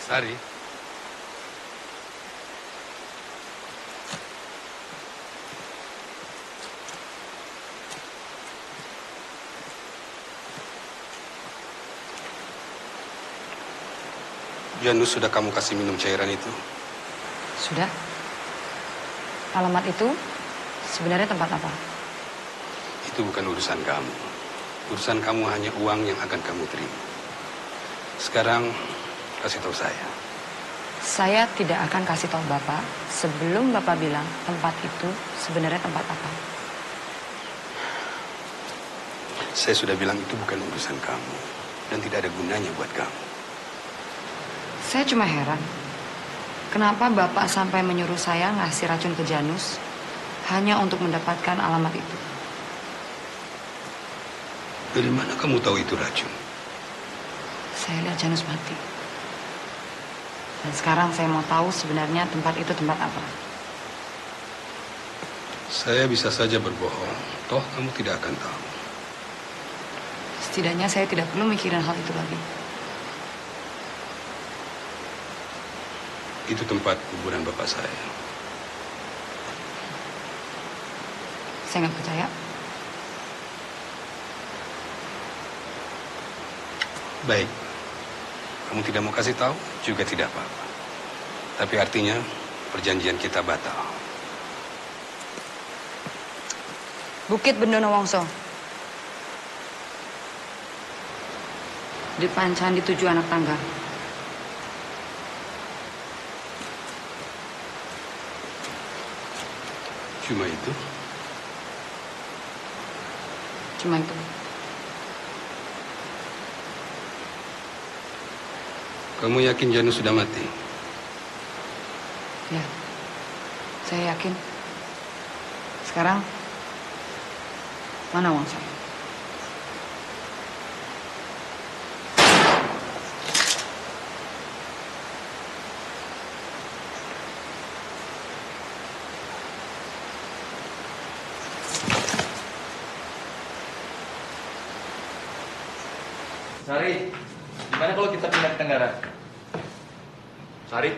Sari. Janus sudah kamu kasih minum cairan itu? Sudah. Alamat itu sebenarnya tempat apa? Itu bukan urusan kamu. Urusan kamu hanya uang yang akan kamu terima. Sekarang kasih tahu saya. Saya tidak akan kasih tahu Bapak sebelum Bapak bilang tempat itu sebenarnya tempat apa. Saya sudah bilang itu bukan urusan kamu dan tidak ada gunanya buat kamu. Saya cuma heran, kenapa Bapak sampai menyuruh saya ngasih racun ke Janus hanya untuk mendapatkan alamat itu. Dari mana kamu tahu itu racun? Saya lihat Janus mati. Dan sekarang saya mau tahu sebenarnya tempat itu tempat apa. Saya bisa saja berbohong, toh kamu tidak akan tahu. Setidaknya saya tidak perlu mikirin hal itu lagi. Itu tempat kuburan bapak saya. Saya nggak percaya. Baik. Kamu tidak mau kasih tahu, juga tidak apa-apa. Tapi artinya perjanjian kita batal. Bukit Bendunungso. Depan Candi 7 Anak Tangga. Cuma itu? Cuma itu. Kamu yakin Janu sudah mati? Ya, saya yakin. Sekarang, mana uang saya? Sari, gimana kalau kita pindah ke Tenggara? Sari?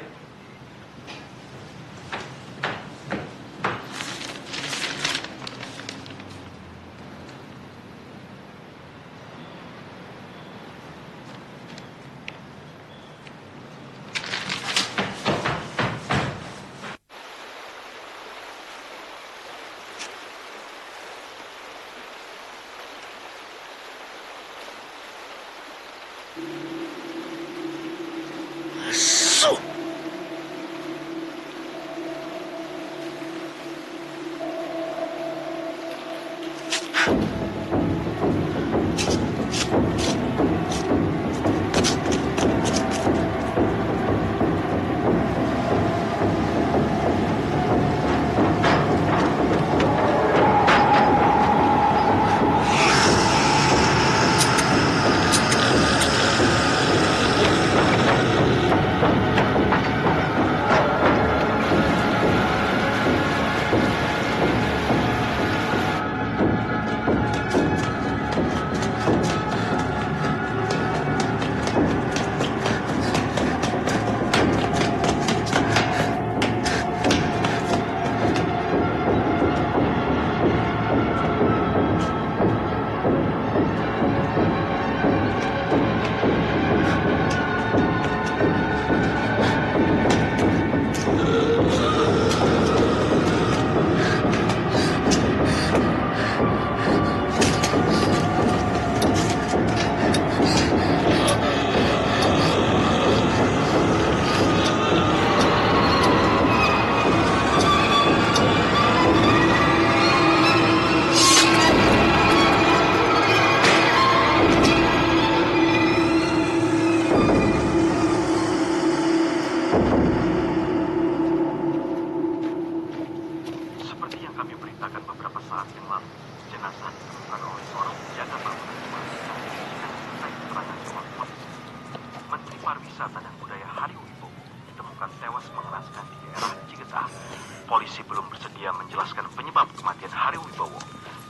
Polisi belum bersedia menjelaskan penyebab kematian Hari Wibowo.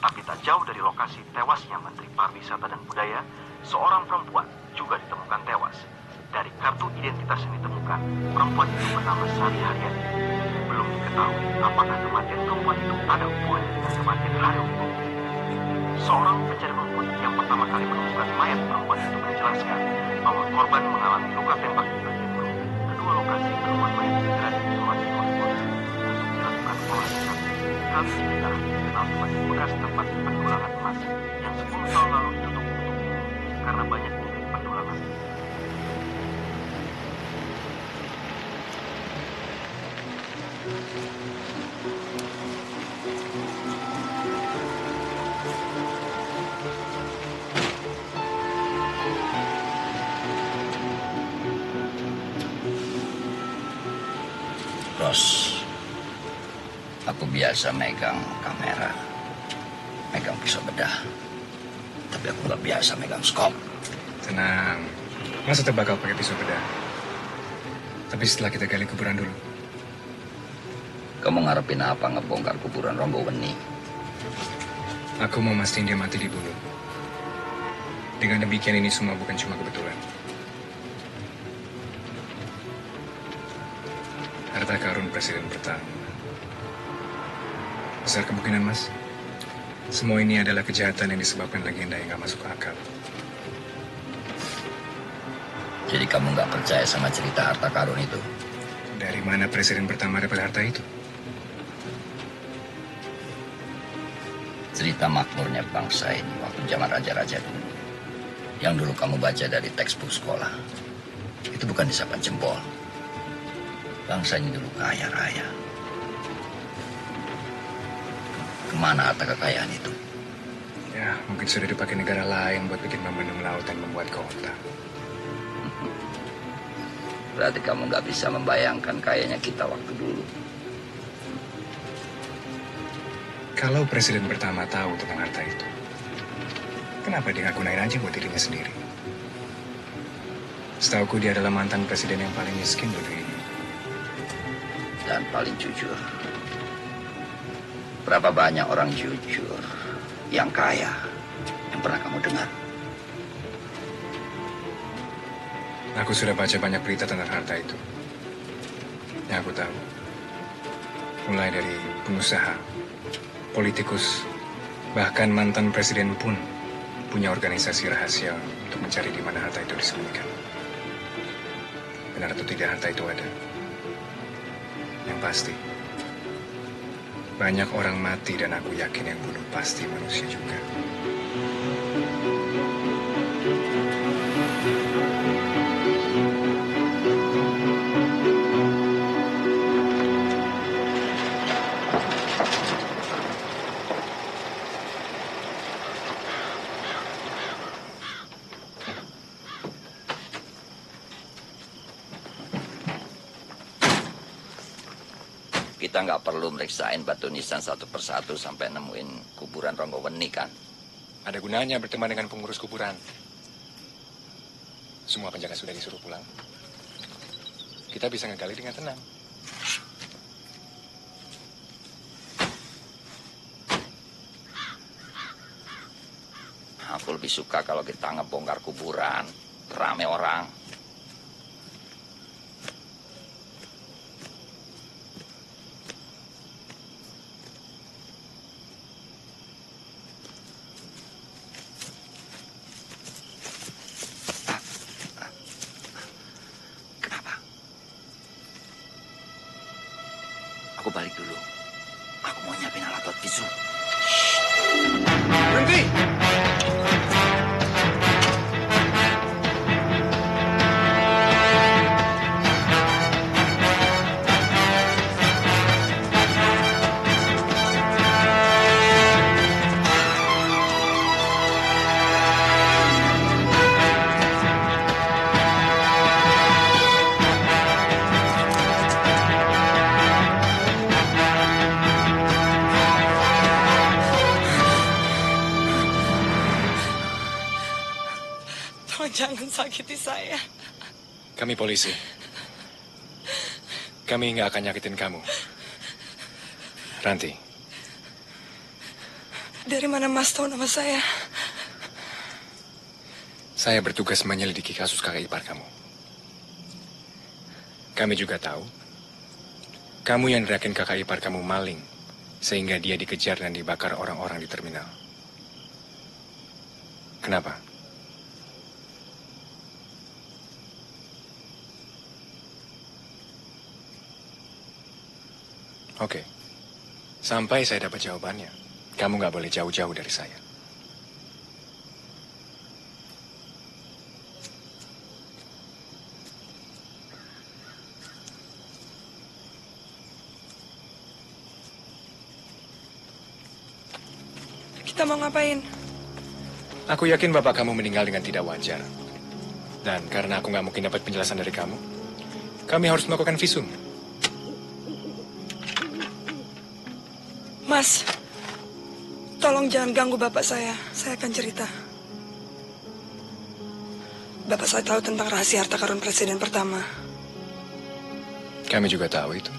Tapi tak jauh dari lokasi tewasnya Menteri Pariwisata dan Budaya, seorang perempuan juga ditemukan tewas. Dari kartu identitas yang ditemukan, perempuan itu bernama Sari Haryani. Belum diketahui apakah kematian perempuan itu ada hubungannya dengan kematian Hari Wibowo. Seorang pencari rumput yang pertama kali menemukan mayat perempuan itu menjelaskan bahwa korban mengalami luka tembak di bagian perut. Kedua lokasi penemuan mayat segera diisolasi oleh polisi untuk dilakukan olah tkp. Kali ini dikenal sebagai bekas tempat pendulangan emas yang 10 tahun lalu ditutup untuk umum karena banyaknya pendulangan. Ros, aku biasa megang kamera, megang pisau bedah, tapi aku nggak biasa megang skop. Tenang, masa bakal pakai pisau bedah? Tapi setelah kita gali kuburan dulu. Kamu ngarepin apa ngebongkar kuburan Rombo Weni? Aku mau mastiin dia mati dibunuh. Dengan demikian ini semua bukan cuma kebetulan. Harta karun presiden pertama. Besar kemungkinan, Mas. Semua ini adalah kejahatan yang disebabkan legenda yang gak masuk akal. Jadi kamu nggak percaya sama cerita harta karun itu? Dari mana presiden pertama dapat harta itu? Cerita makmurnya bangsa ini waktu zaman raja-raja dulu. Yang dulu kamu baca dari textbook sekolah. Itu bukan isapan jempol. Bangsa ini dulu kaya raya. Kemana harta kekayaan itu? Ya, mungkin sudah dipakai negara lain buat bikin membendung laut dan membuat kota. Berarti kamu nggak bisa membayangkan kayanya kita waktu dulu. Kalau presiden pertama tahu tentang harta itu, kenapa dia nggak gunain aja buat dirinya sendiri? Setauku dia adalah mantan presiden yang paling miskin di negeri ini. Dan paling jujur. Berapa banyak orang jujur yang kaya yang pernah kamu dengar? Aku sudah baca banyak berita tentang harta itu. Yang aku tahu, mulai dari pengusaha, politikus, bahkan mantan presiden pun punya organisasi rahasia untuk mencari di mana harta itu disembunyikan. Benar atau tidak harta itu ada? Yang pasti, banyak orang mati dan aku yakin yang bunuh pasti manusia juga. Kita nggak perlu meriksain batu nisan satu persatu sampai nemuin kuburan Ronggoweni kan? Ada gunanya berteman dengan pengurus kuburan. Semua penjaga sudah disuruh pulang. Kita bisa ngegali dengan tenang. Aku lebih suka kalau kita ngebongkar kuburan, rame orang. Aku balik dulu. Aku mau nyiapin alat buat visum. Berhenti! Jangan sakiti saya. Kami polisi. Kami nggak akan nyakitin kamu. Ranti. Dari mana Mas tahu nama saya? Saya bertugas menyelidiki kasus kakak ipar kamu. Kami juga tahu, kamu yang nerakin kakak ipar kamu maling, sehingga dia dikejar dan dibakar orang-orang di terminal. Kenapa? Oke, sampai saya dapat jawabannya, kamu nggak boleh jauh-jauh dari saya. Kita mau ngapain? Aku yakin bapak kamu meninggal dengan tidak wajar. Dan karena aku nggak mungkin dapat penjelasan dari kamu, kami harus melakukan visum. Mas, tolong jangan ganggu bapak saya. Saya akan cerita. Bapak saya tahu tentang rahasia harta karun presiden pertama. Kami juga tahu itu.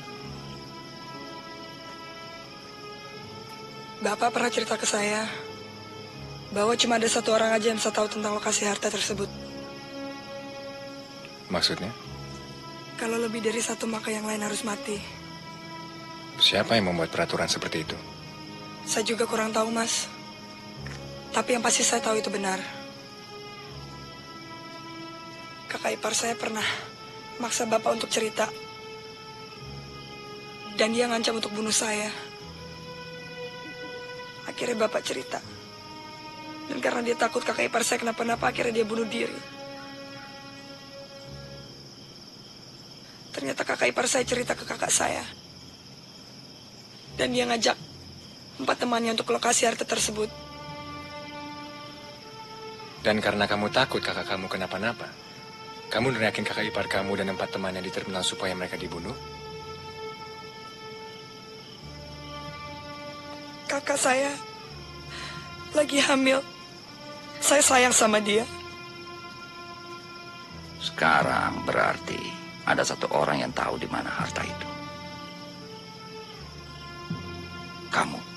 Bapak pernah cerita ke saya bahwa cuma ada satu orang aja yang bisa tahu tentang lokasi harta tersebut. Maksudnya? Kalau lebih dari satu maka yang lain harus mati. Siapa yang membuat peraturan seperti itu? Saya juga kurang tahu, Mas. Tapi yang pasti saya tahu itu benar. Kakak ipar saya pernah maksa Bapak untuk cerita. Dan dia ngancam untuk bunuh saya. Akhirnya Bapak cerita. Dan karena dia takut kakak ipar saya kenapa-napa, akhirnya dia bunuh diri. Ternyata kakak ipar saya cerita ke kakak saya. Dan dia ngajak tempat temannya untuk lokasi harta tersebut. Dan karena kamu takut kakak kamu kenapa-napa, kamu neriakin kakak ipar kamu dan 4 temannya di terminal supaya mereka dibunuh? Kakak saya lagi hamil. Saya sayang sama dia. Sekarang berarti ada satu orang yang tahu di mana harta itu. Kamu.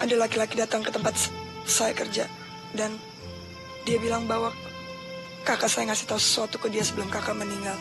Ada laki-laki datang ke tempat saya kerja dan dia bilang bahwa kakak saya ngasih tahu sesuatu ke dia sebelum kakak meninggal.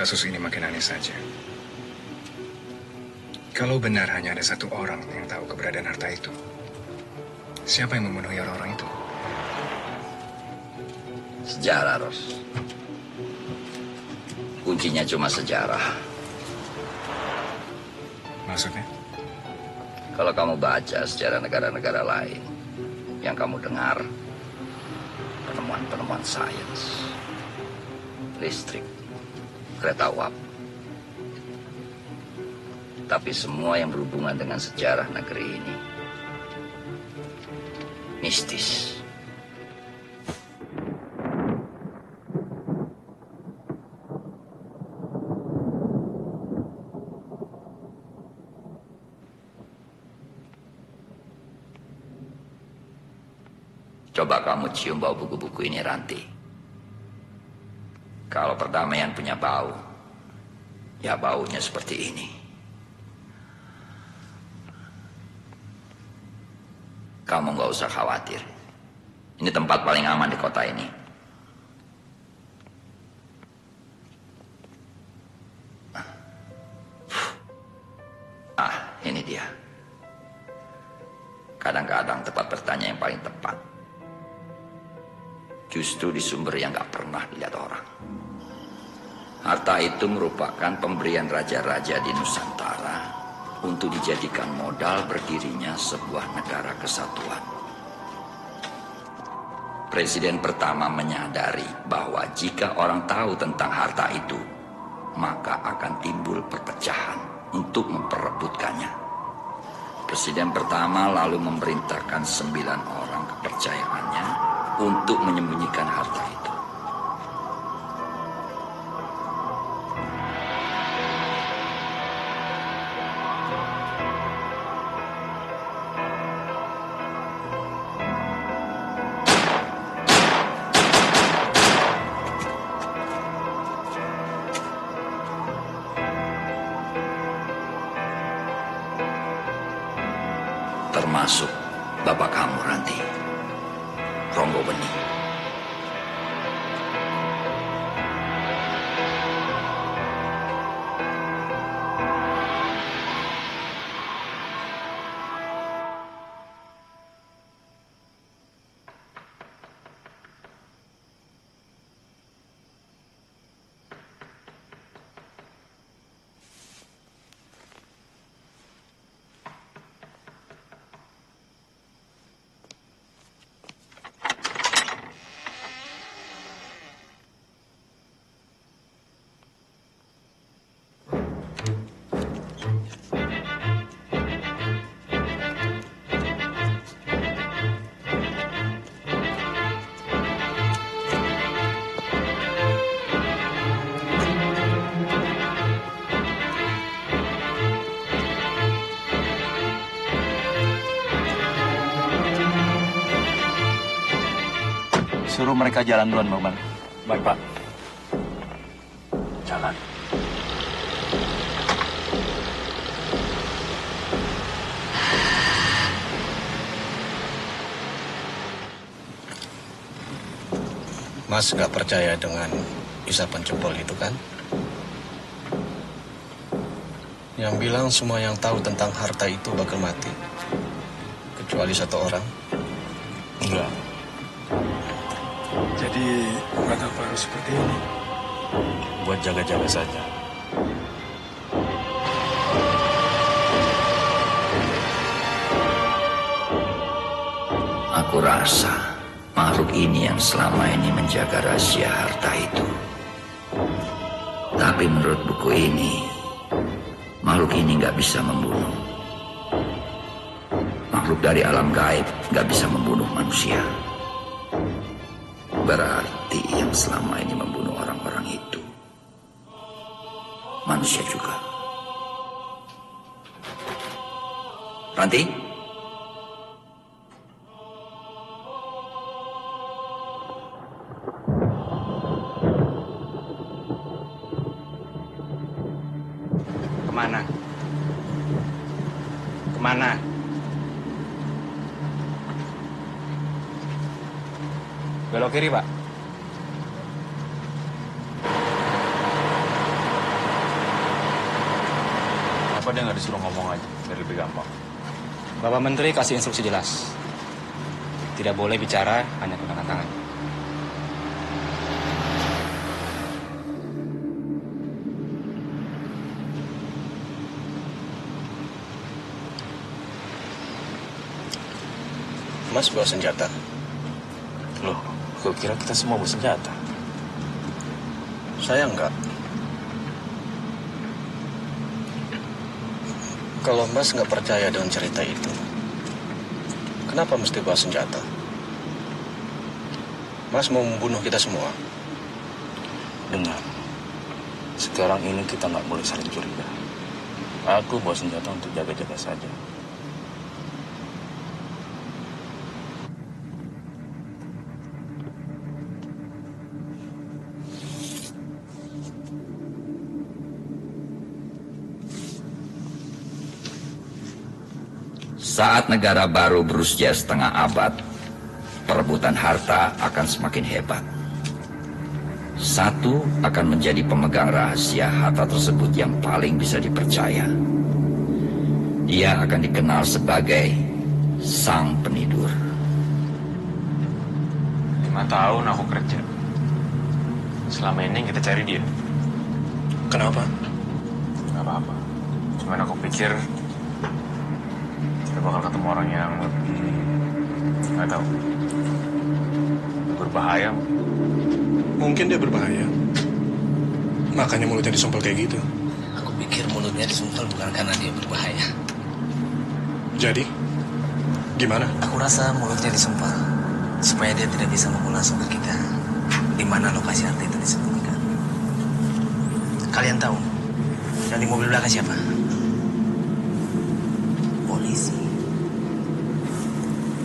Kasus ini makin aneh saja. Kalau benar hanya ada satu orang yang tahu keberadaan harta itu, siapa yang memenuhi orang-orang itu? Sejarah, Ros. Kuncinya cuma sejarah. Maksudnya? Kalau kamu baca sejarah negara-negara lain, yang kamu dengar, penemuan-penemuan sains, listrik, kereta uap. Tapi semua yang berhubungan dengan sejarah negeri ini mistis. Coba kamu cium bau buku-buku ini, Ranti. Kalau perdamaian punya bau, ya baunya seperti ini. Kamu nggak usah khawatir. Ini tempat paling aman di kota ini. Ini dia. Kadang-kadang tempat bertanya yang paling tepat justru di sumber yang gak pernah dilihat orang. Harta itu merupakan pemberian raja-raja di Nusantara untuk dijadikan modal berdirinya sebuah negara kesatuan. Presiden pertama menyadari bahwa jika orang tahu tentang harta itu, maka akan timbul perpecahan untuk memperebutkannya. Presiden pertama lalu memerintahkan 9 orang kepercayaannya untuk menyembunyikan harta itu. Termasuk bapak kamu, Ranti, Ronggo Bening. Suruh mereka jalan duluan, Bang. Baik, Pak. Jalan. Mas nggak percaya dengan isapan jempol itu kan? Yang bilang semua yang tahu tentang harta itu bakal mati. Kecuali satu orang. Enggak. Jadi, buat apa harus seperti ini? Buat jaga-jaga saja. Aku rasa makhluk ini yang selama ini menjaga rahasia harta itu. Tapi menurut buku ini, makhluk ini nggak bisa membunuh. Makhluk dari alam gaib nggak bisa membunuh manusia. Berarti yang selama ini membunuh orang-orang itu manusia juga. Ranti? Kemana? Kemana? Belok kiri, Pak. Kenapa dia nggak disuruh ngomong aja, biar lebih gampang? Bapak Menteri kasih instruksi jelas. Tidak boleh bicara, hanya gunakan tangan. Mas bawa senjata. Loh, gue kira kita semua bawa senjata. Saya enggak. Kalau Mas nggak percaya dengan cerita itu, kenapa mesti bawa senjata? Mas mau membunuh kita semua. Dengar, sekarang ini kita nggak boleh saling curiga. Aku bawa senjata untuk jaga-jaga saja. Saat negara baru berusia setengah abad, perebutan harta akan semakin hebat. Satu akan menjadi pemegang rahasia harta tersebut yang paling bisa dipercaya. Dia akan dikenal sebagai sang penidur. 5 tahun aku kerja. Selama ini kita cari dia. Kenapa? Gak apa-apa. Cuman aku pikir kita bakal ketemu orang yang lebih, nggak tahu, berbahaya. Mungkin dia berbahaya. Makanya mulutnya disumpel kayak gitu. Aku pikir mulutnya disumpel bukan karena dia berbahaya. Jadi, gimana? Aku rasa mulutnya disumpel supaya dia tidak bisa mengulas sumber kita. Di mana lokasi harta itu disembunyikan. Kalian tahu, yang di mobil belakang siapa? Polisi.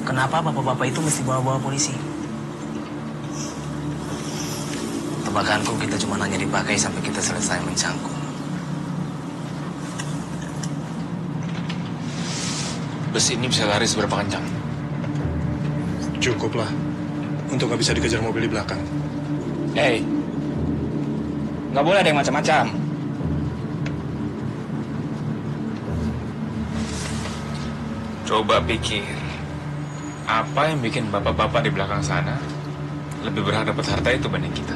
Kenapa bapak-bapak itu mesti bawa-bawa polisi? Tebakanku kita cuma hanya dipakai sampai kita selesai mencangkul. Bus ini bisa lari seberapa kencang? Cukup lah. Untuk nggak bisa dikejar mobil di belakang. Hey, nggak boleh ada yang macam-macam. Coba pikir, apa yang bikin bapak-bapak di belakang sana lebih berhak dapat harta itu banding kita?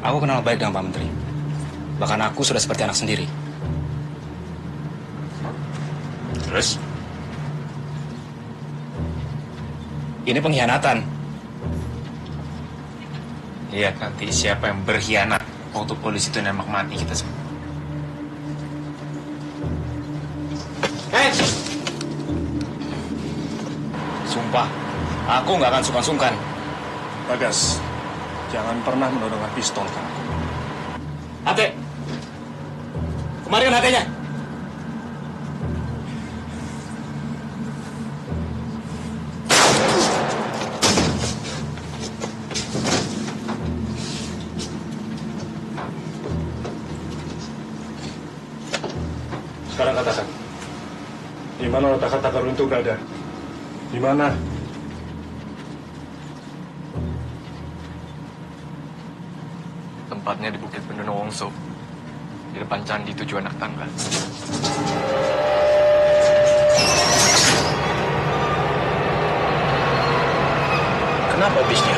Aku kenal baik dengan Pak Menteri. Bahkan aku sudah seperti anak sendiri. Terus? Ini pengkhianatan. Lihat nanti siapa yang berkhianat waktu polisi itu nembak mati kita semua. Hei! Sumpah, aku nggak akan sungkan-sungkan. Bagas, jangan pernah menodongkan pistol ke aku. Ate! Kemarikan hatenya! Sekarang katakan, di mana letak kata Runtuh berada? Di mana? Tempatnya di Bukit Pendono Wongso, di depan Candi Tujuh Anak Tangga. Kenapa bisnya?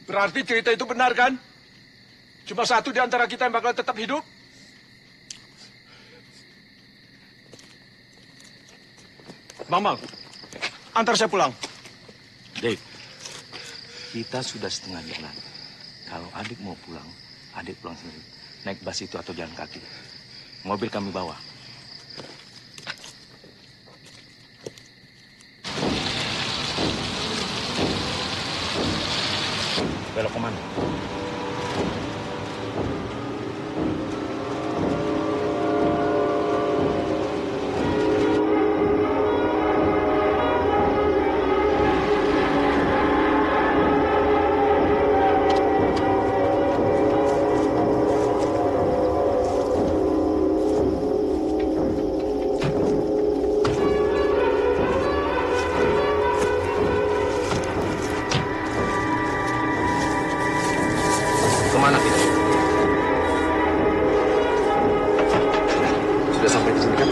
Berarti cerita itu benar kan? Cuma satu di antara kita yang bakal tetap hidup? Bang, antar saya pulang. Dave, kita sudah setengah jalan. Kalau adik mau pulang, adik pulang sendiri. Naik bus itu atau jalan kaki. Mobil kami bawa. Belok kemana? Kemana kita? Sudah sampai di sini kan?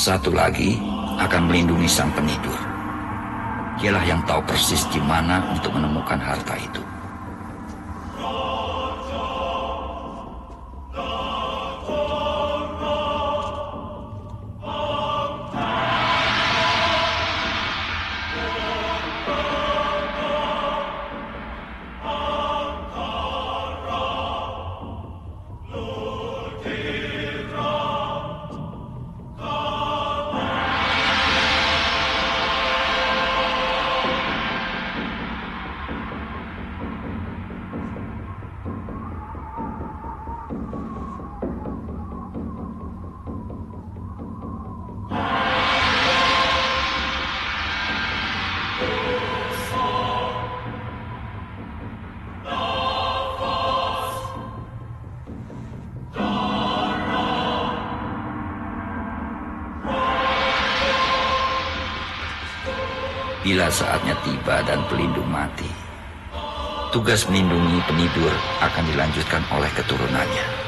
Satu lagi akan melindungi sang penidur. Dialah yang tahu persis di mana untuk menemukan harta itu. Bila saatnya tiba dan pelindung mati, tugas melindungi penidur akan dilanjutkan oleh keturunannya.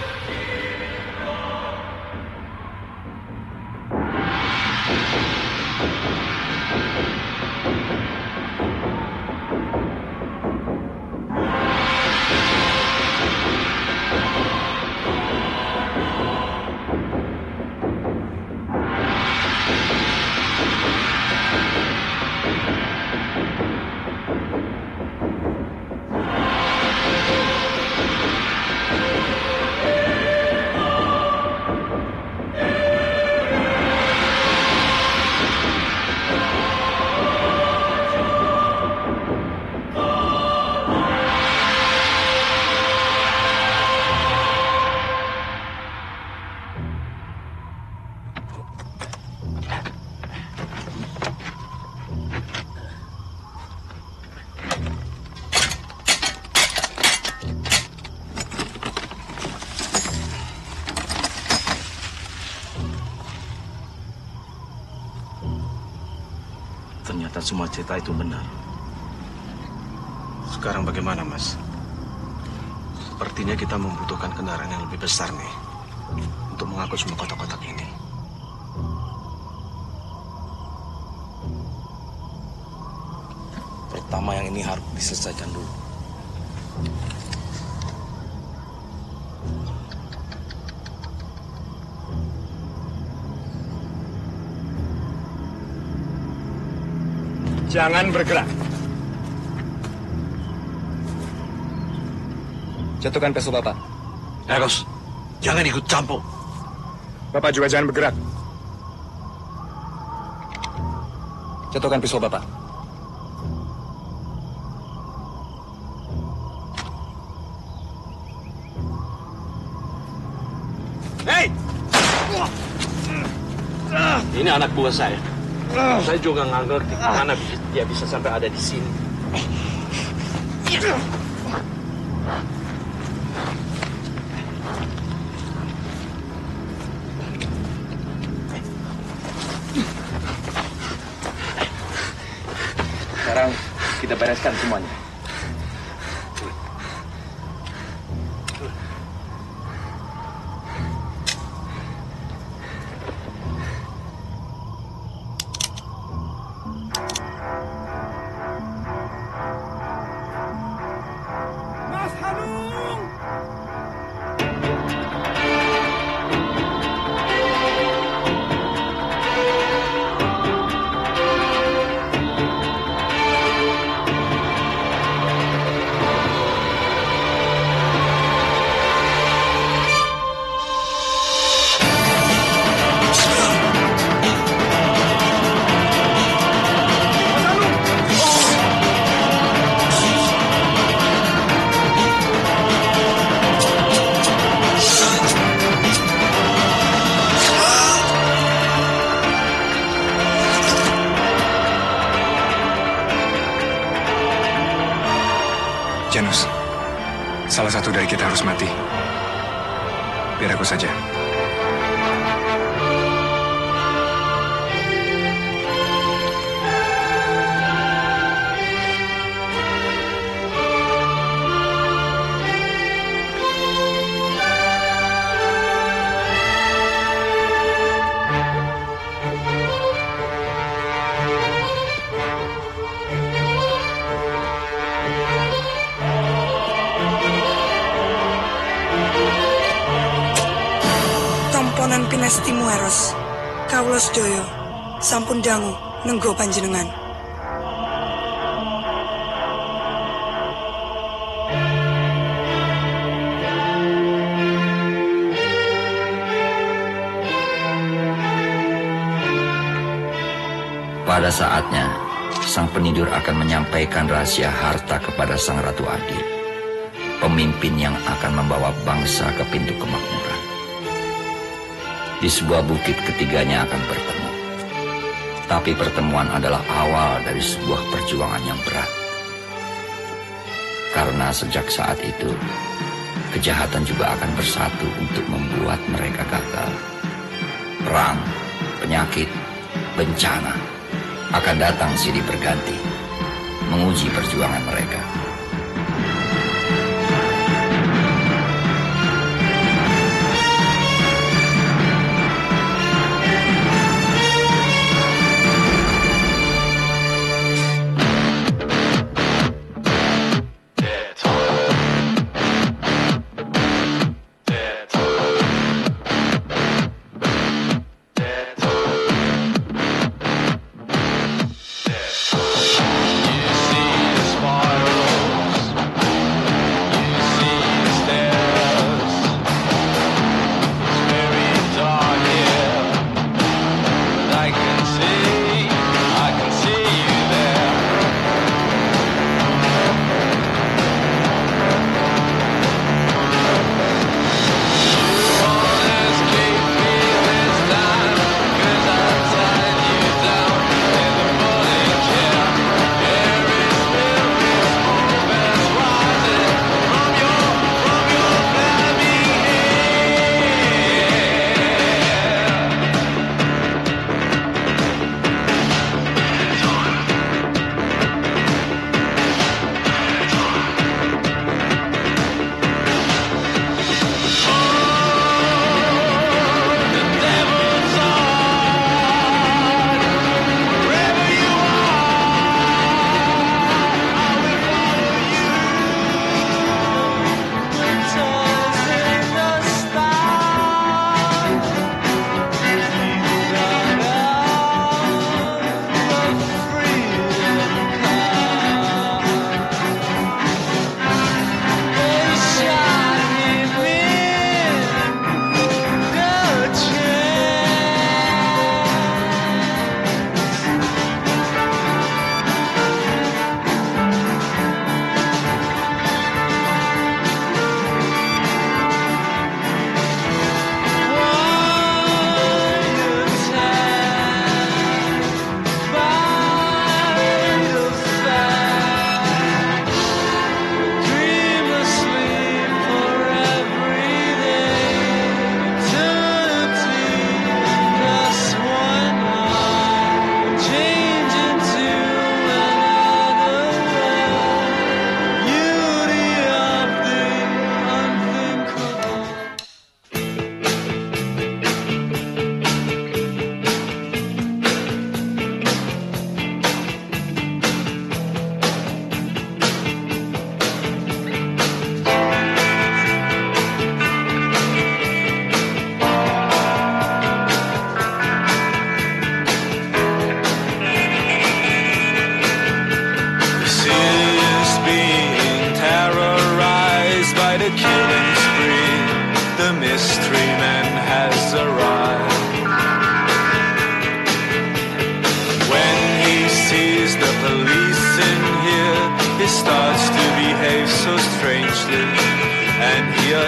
Ternyata semua cerita itu benar. Sekarang bagaimana, Mas? Sepertinya kita membutuhkan kendaraan yang lebih besar nih untuk mengangkut semua kotak-kotak ini. Pertama yang ini harus diselesaikan dulu. Jangan bergerak. Jatuhkan pistol Bapak. Eros, jangan ikut campur. Bapak juga jangan bergerak. Jatuhkan pistol Bapak. Hei! Ini anak buah saya. Saya juga nggak ngerti mana dia bisa sampai ada di sini. Sekarang kita bereskan semuanya. Janus, salah satu dari kita harus mati. Biar aku saja. Tamponan pinestimu Eros, Kaulos Doyo, sampun dangu nenggo panjenengan. Pada saatnya, sang penidur akan menyampaikan rahasia harta kepada sang Ratu Adil, pemimpin yang akan membawa bangsa ke pintu kemakmuran. Di sebuah bukit ketiganya akan bertemu. Tapi pertemuan adalah awal dari sebuah perjuangan yang berat. Karena sejak saat itu, kejahatan juga akan bersatu untuk membuat mereka gagal. Perang, penyakit, bencana, akan datang silih berganti, menguji perjuangan mereka.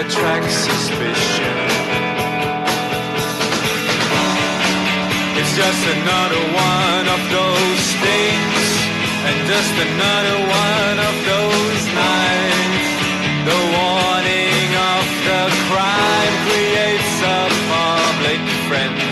Attracts suspicion. It's just another one of those things, and just another one of those nights. The warning of the crime creates a public frenzy.